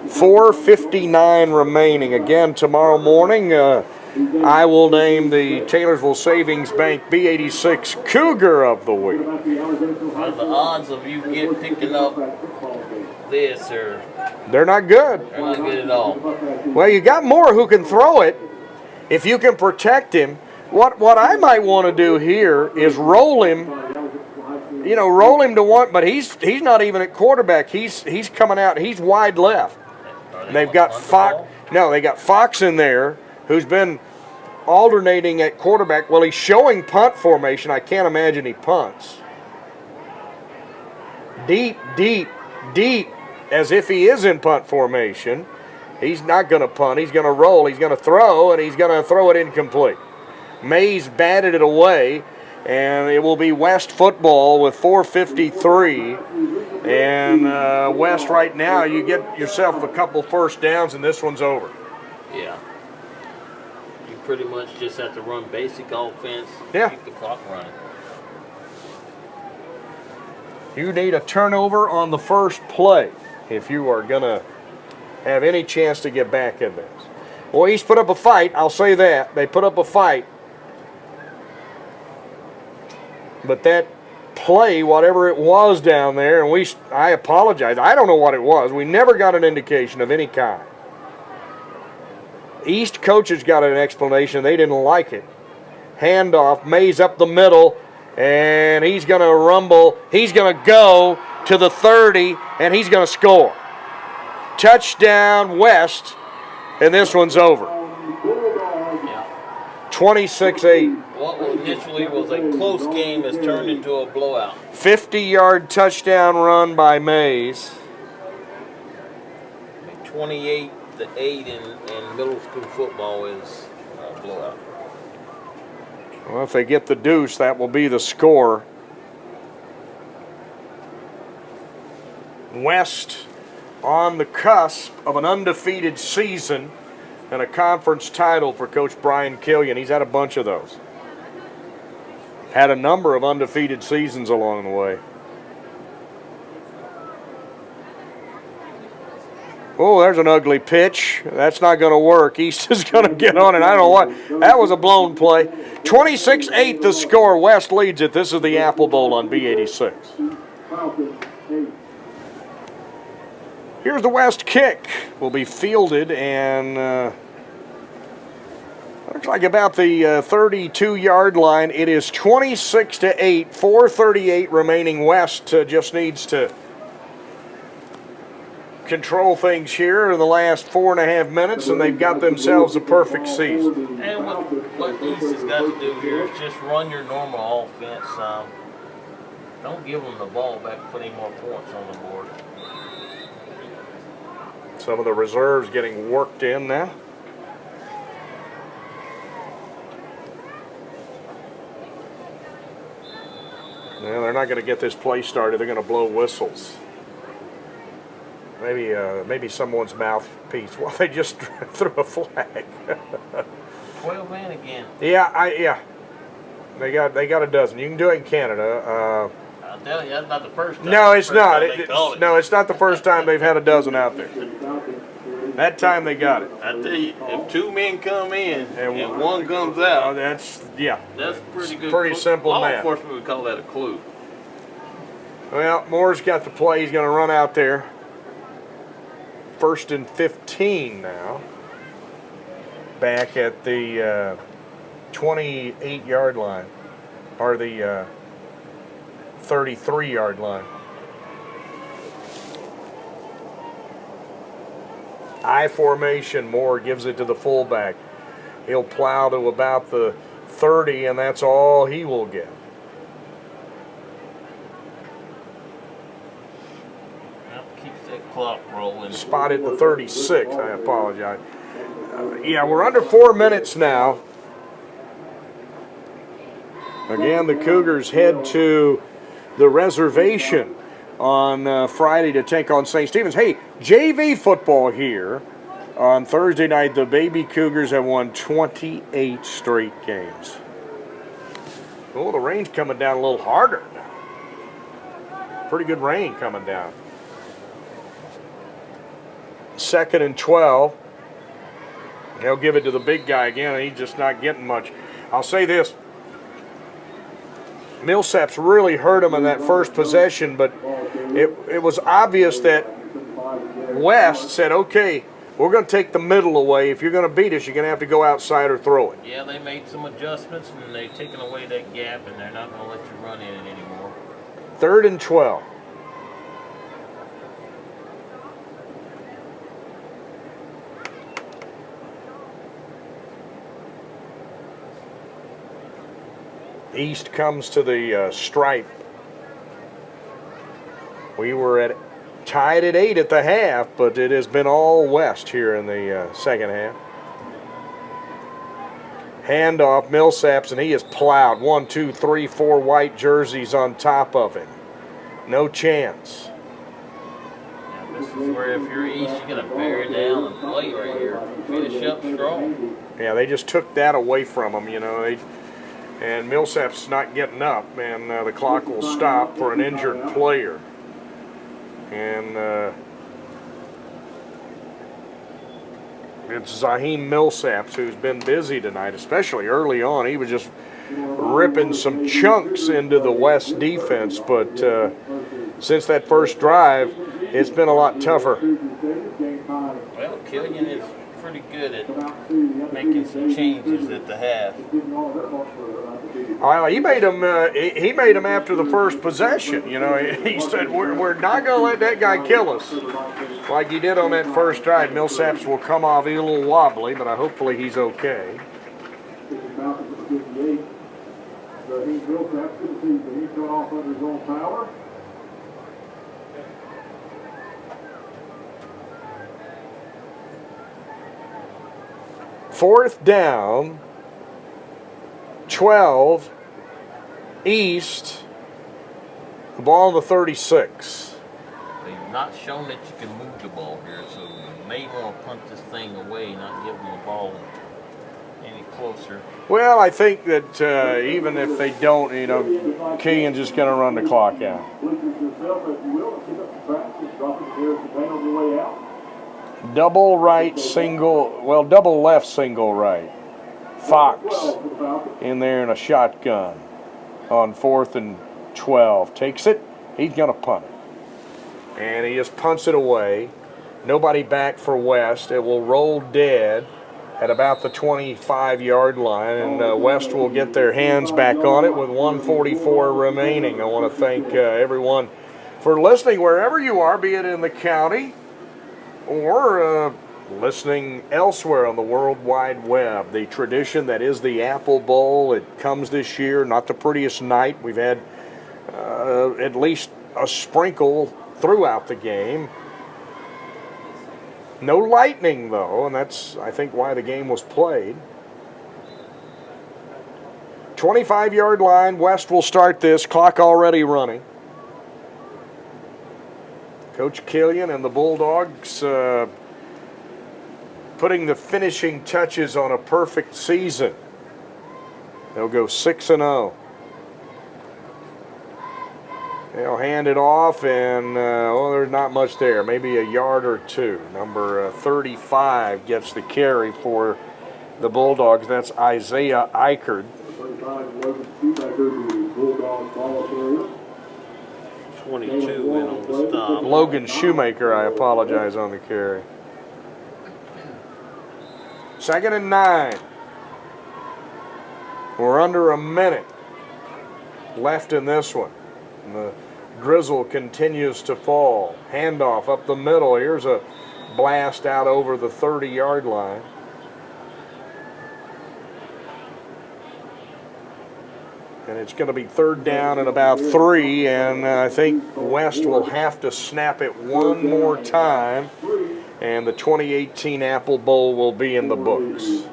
4:59 remaining. Again, tomorrow morning, I will name the Taylorsville Savings Bank B86 Cougar of the Week. Well, the odds of you picking up this they're not good. They're not good at all. Well, you got Moore who can throw it if you can protect him. What I might want to do here is roll him. You know, roll him to one, but he's not even at quarterback. He's coming out. He's wide left. And they've got Fox. No, they got Fox in there, who's been alternating at quarterback. Well, he's showing punt formation. I can't imagine he punts. Deep, deep, deep, as if he is in punt formation. He's not going to punt. He's going to roll. He's going to throw, and he's going to throw it incomplete. Mays batted it away, and it will be West football with 4:53. And West right now, you get yourself a couple first downs, and this one's over. Yeah. You pretty much just have to run basic offense. Yeah. Keep the clock running. You need a turnover on the first play if you are going to have any chance to get back in this. Well, East put up a fight, I'll say that. They put up a fight. But that play, whatever it was down there, and I apologize. I don't know what it was. We never got an indication of any kind. East coaches got an explanation. They didn't like it. Handoff, Mays up the middle, and he's going to rumble. He's going to go to the 30, and he's going to score. Touchdown, West, and this one's over. 26-8. What initially was a close game has turned into a blowout. 50-yard touchdown run by Mays. 28-8 in middle school football is a blowout. Well, if they get the deuce, that will be the score. West on the cusp of an undefeated season and a conference title for Coach Brian Killian. He's had a bunch of those. Had a number of undefeated seasons along the way. Oh, there's an ugly pitch. That's not going to work. East is going to get on it. I don't know what. That was a blown play. 26-8 the score. West leads it. This is the Apple Bowl on B86. Here's the West kick. Will be fielded and looks like about the 32-yard line. It is 26-8. 4:38 remaining. West just needs to control things here in the last 4.5 minutes, and they've got themselves a perfect season. And what East has got to do here is just run your normal offense. Don't give them the ball back to put any more points on the board. Some of the reserves getting worked in now. Well, they're not going to get this play started. They're going to blow whistles. Maybe someone's mouthpiece. Well, they just threw a flag. 12 man again. Yeah. They got a dozen. You can do it in Canada. I'll tell you, that's not the first time. No, it's not. No, it's not the first time they've had a dozen out there. That time they got it. I tell you, if two men come in and one comes out, that's pretty good. Pretty simple Law math. enforcement would call that a clue. Well, Moore's got the play. He's going to run out there. 1st and 15 now. Back at the 28-yard line, or the 33-yard line. I formation. Moore gives it to the fullback. He'll plow to about the 30, and that's all he will get. Keeps that clock rolling. Spotted the 36. I apologize. Yeah, we're under 4 minutes now. Again, the Cougars head to the reservation on Friday to take on St. Stephen's. Hey, JV football here. On Thursday night, the Baby Cougars have won 28 straight games. Oh, the rain's coming down a little harder now. Pretty good rain coming down. 2nd and 12. They'll give it to the big guy again, and he's just not getting much. I'll say this. Millsaps really hurt him in that first possession, but it was obvious that West said, okay, we're going to take the middle away. If you're going to beat us, you're going to have to go outside or throw it. Yeah, they made some adjustments, and they've taken away that gap, and they're not going to let you run in it anymore. 3rd and 12. East comes to the stripe. We were tied at 8 at the half, but it has been all West here in the second half. Handoff, Millsaps, and he is plowed. 1, 2, 3, 4 white jerseys on top of him. No chance. Yeah, this is where if you're East, you got to bear down and play right here. Finish up strong. Yeah, they just took that away from him, you know. And Millsap's not getting up, and the clock will stop for an injured player. And it's Zaheem Millsaps who's been busy tonight, especially early on. He was just ripping some chunks into the West defense, but since that first drive, it's been a lot tougher. Well, Killian is pretty good at making some changes at the half. Well, he made him after the first possession. You know, he said, "We're not going to let that guy kill us," like he did on that first drive. Millsaps will come off. He's a little wobbly, but hopefully he's okay. Fourth down, 12, East, the ball on the 36. They've not shown that you can move the ball here, so you may want to punt this thing away, not give them the ball any closer. Well, I think that even if they don't, you know, Killian's just going to run the clock out. Double right, single, well, double left, single right. Fox in there in a shotgun on 4th and 12. Takes it. He's going to punt it. And he just punts it away. Nobody back for West. It will roll dead at about the 25-yard line, and West will get their hands back on it with 1:44 remaining. I want to thank everyone for listening wherever you are, be it in the county or listening elsewhere on the World Wide Web. The tradition that is the Apple Bowl, it comes this year, not the prettiest night. We've had at least a sprinkle throughout the game. No lightning, though, and that's, I think, why the game was played. 25-yard line, West will start this, clock already running. Coach Killian and the Bulldogs putting the finishing touches on a perfect season. They'll go 6-0. They'll hand it off, and there's not much there. Maybe a yard or two. Number 35 gets the carry for the Bulldogs. That's Isaiah Eichard. 22 went on the stop. Logan Shoemaker, I apologize, on the carry. 2nd and 9. We're under a minute left in this one. And the drizzle continues to fall. Handoff up the middle. Here's a blast out over the 30-yard line. And it's going to be 3rd down and about 3, and I think West will have to snap it one more time, and the 2018 Apple Bowl will be in the books.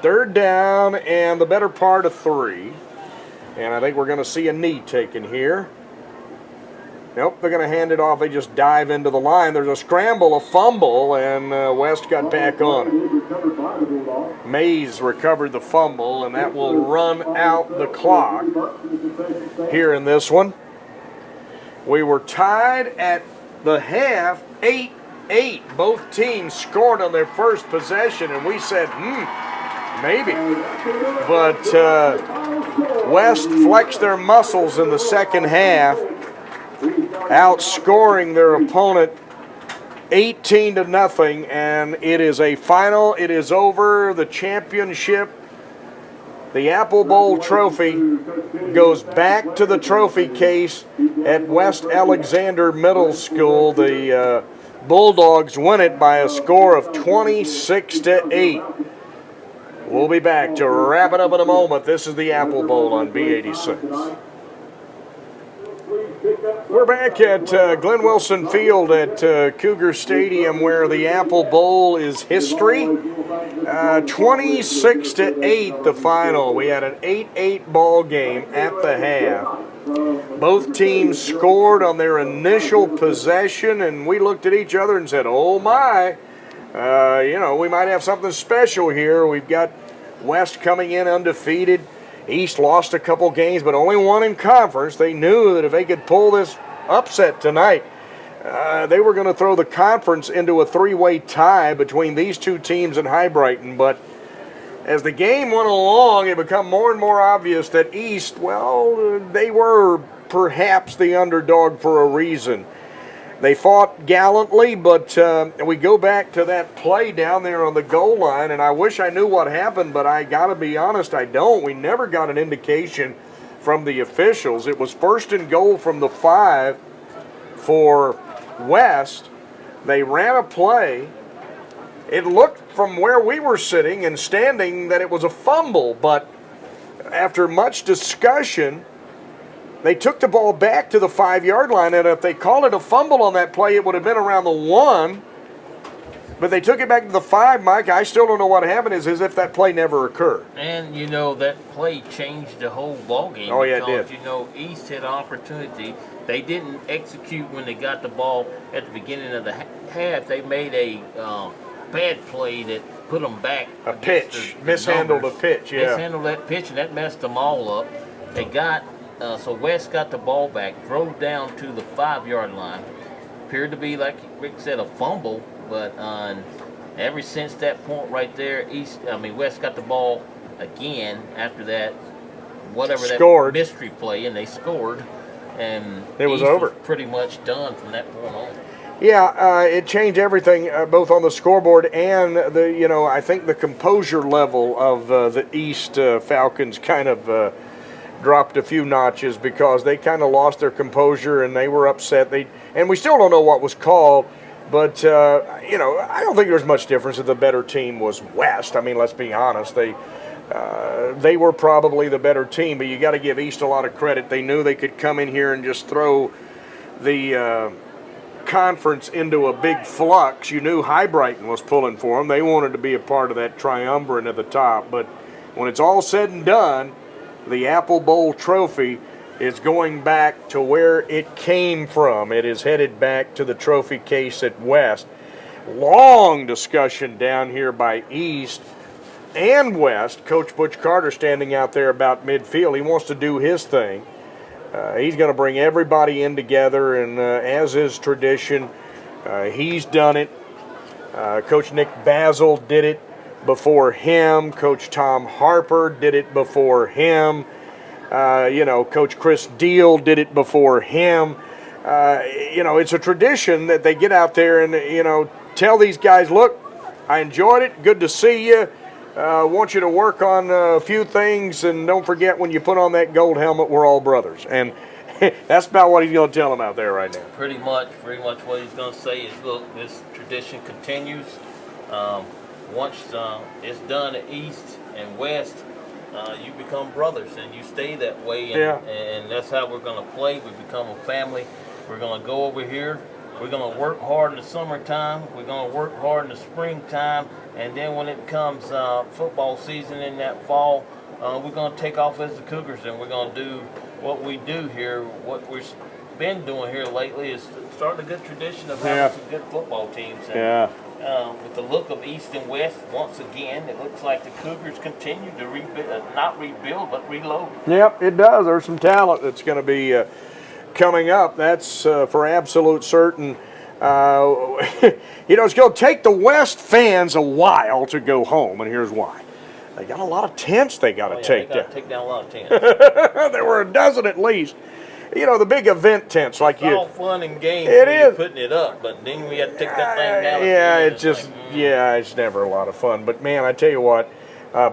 3rd down and the better part of 3. And I think we're going to see a knee taken here. Nope, they're going to hand it off. They just dive into the line. There's a scramble, a fumble, and West got back on it. Mays recovered the fumble, and that will run out the clock here in this one. We were tied at the half, 8-8. Both teams scored on their first possession, and we said, maybe. But West flexed their muscles in the second half, outscoring their opponent 18-0, and it is a final. It is over. The championship, the Apple Bowl trophy, goes back to the trophy case at West Alexander Middle School. The Bulldogs win it by a score of 26-8. We'll be back to wrap it up in a moment. This is the Apple Bowl on B86. We're back at Glenn Wilson Field at Cougar Stadium, where the Apple Bowl is history. 26-8 the final. We had an 8-8 ball game at the half. Both teams scored on their initial possession, and we looked at each other and said, oh my, we might have something special here. We've got West coming in undefeated. East lost a couple games, but only one in conference. They knew that if they could pull this upset tonight, they were going to throw the conference into a three-way tie between these two teams in High Brighton. But as the game went along, it became more and more obvious that East, well, they were perhaps the underdog for a reason. They fought gallantly, but we go back to that play down there on the goal line, and I wish I knew what happened, but I got to be honest, I don't. We never got an indication from the officials. It was first and goal from the 5 for West. They ran a play. It looked from where we were sitting and standing that it was a fumble, but after much discussion, they took the ball back to the 5-yard line, and if they called it a fumble on that play, it would have been around the 1. But they took it back to the 5, Mike. I still don't know what happened. It's as if that play never occurred. And, that play changed the whole ballgame. Oh, yeah, it did. East had an opportunity. They didn't execute when they got the ball at the beginning of the half. They made a bad play that put them back. A pitch. Mishandled a pitch, yeah. Mishandled that pitch, and that messed them all up. They got... So West got the ball back, drove down to the 5-yard line. Appeared to be, like Rick said, a fumble, but ever since that point right there, West got the ball again after that, scored. That mystery play, and they scored, and it was East over. Was pretty much done from that point on. Yeah, it changed everything, both on the scoreboard and I think the composure level of the East Falcons kind of. Dropped a few notches because they kind of lost their composure and they were upset. And we still don't know what was called, but I don't think there's much difference if the better team was West. I mean, let's be honest. They were probably the better team, but you got to give East a lot of credit. They knew they could come in here and just throw the conference into a big flux. You knew High Brighton was pulling for them. They wanted to be a part of that triumvirate at the top. But when it's all said and done, the Apple Bowl trophy is going back to where it came from. It is headed back to the trophy case at West. Long discussion down here by East and West. Coach Butch Carter standing out there about midfield. He wants to do his thing. He's going to bring everybody in together, and as is tradition, he's done it. Coach Nick Basil did it before him. Coach Tom Harper did it before him. Coach Chris Deal did it before him. It's a tradition that they get out there and, tell these guys, look, I enjoyed it. Good to see you. Want you to work on a few things, and don't forget when you put on that gold helmet, we're all brothers. And that's about what he's going to tell them out there right now. Pretty much what he's going to say is, look, this tradition continues. Once it's done at East and West, you become brothers, and you stay that way. And that's how we're going to play. We become a family. We're going to go over here. We're going to work hard in the summertime. We're going to work hard in the springtime. And then when it comes football season in that fall, we're going to take off as the Cougars, and we're going to do what we do here. What we've been doing here lately is starting a good tradition of having some good football teams. And, with the look of East and West, once again, it looks like the Cougars continue to not rebuild, but reload. Yep, it does. There's some talent that's going to be coming up. That's for absolute certain. It's going to take the West fans a while to go home, and here's why. They got a lot of tents they got to take down. Take down a lot of tents. There were a dozen at least. The big event tents like it's all fun and games. It is putting it up, but then we have to take that thing down. It's never a lot of fun. But man, I tell you what,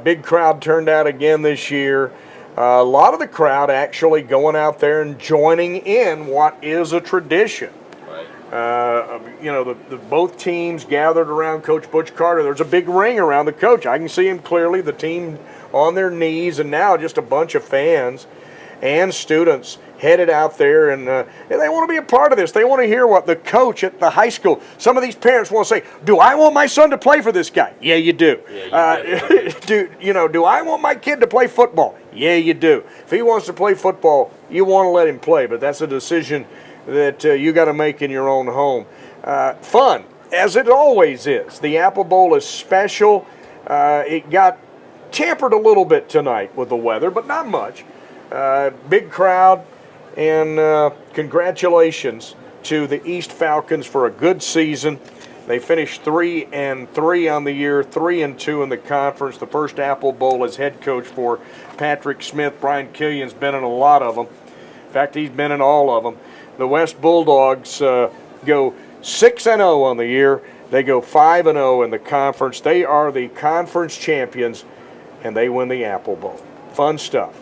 big crowd turned out again this year. A lot of the crowd actually going out there and joining in what is a tradition. Right. Both teams gathered around Coach Butch Carter. There's a big ring around the coach. I can see him clearly, the team on their knees, and now just a bunch of fans and students headed out there, and they want to be a part of this. They want to hear what the coach at the high school, some of these parents want to say, do I want my son to play for this guy? Yeah, you do. Do I want my kid to play football? Yeah, you do. If he wants to play football, you want to let him play, but that's a decision that you got to make in your own home. Fun, as it always is. The Apple Bowl is special. It got tempered a little bit tonight with the weather, but not much. Big crowd, and congratulations to the East Falcons for a good season. They finished 3-3 on the year, 3-2 in the conference. The first Apple Bowl as head coach for Patrick Smith. Brian Killian's been in a lot of them. In fact, he's been in all of them. The West Bulldogs go 6-0 on the year. They go 5-0 in the conference. They are the conference champions, and they win the Apple Bowl. Fun stuff.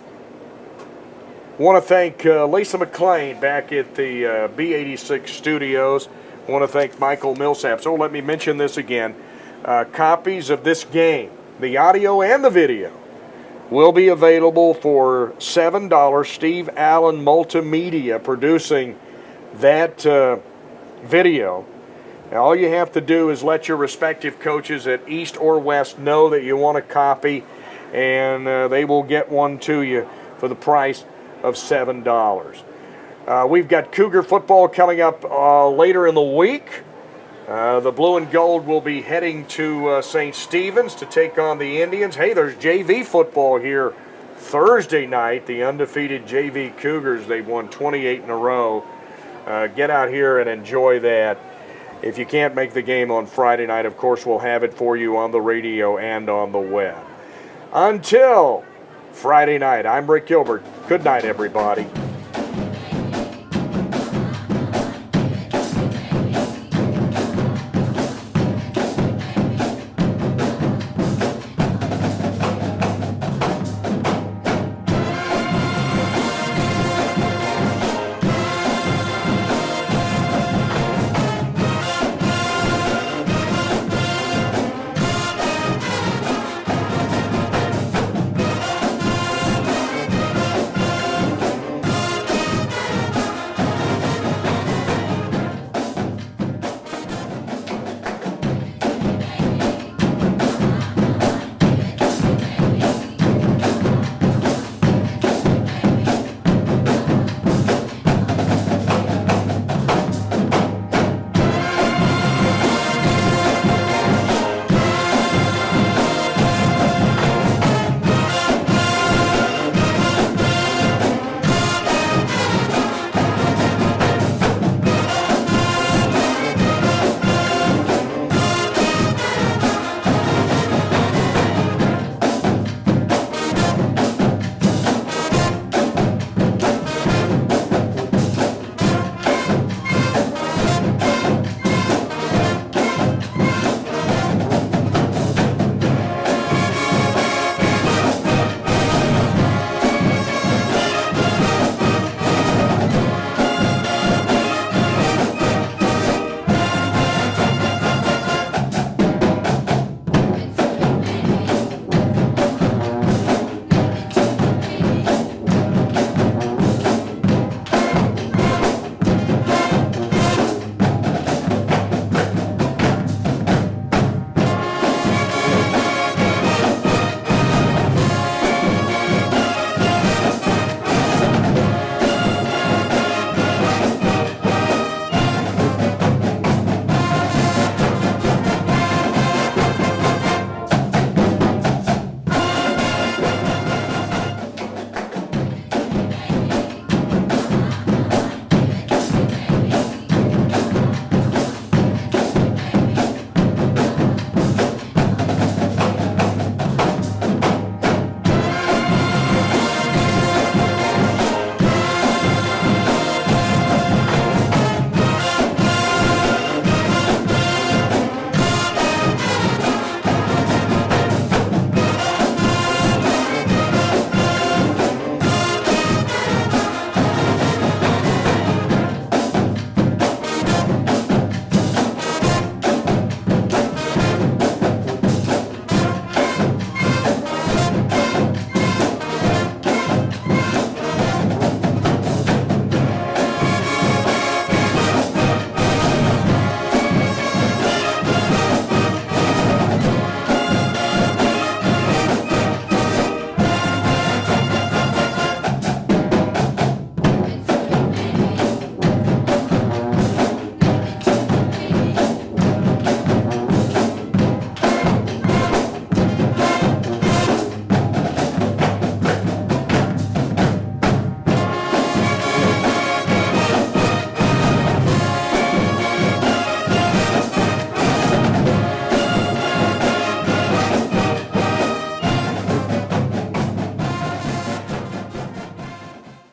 Want to thank Lisa McClain back at the B86 studios. Want to thank Michael Millsap. So let me mention this again. Copies of this game, the audio and the video, will be available for $7. Steve Allen Multimedia producing that video. Now, all you have to do is let your respective coaches at East or West know that you want a copy, and they will get one to you for the price of $7. We've got Cougar football coming up later in the week. The Blue and Gold will be heading to St. Stephen's to take on the Indians. Hey, there's JV football here Thursday night. The undefeated JV Cougars, they've won 28 in a row. Get out here and enjoy that. If you can't make the game on Friday night, of course, we'll have it for you on the radio and on the web. Until Friday night, I'm Rick Gilbert. Good night, everybody.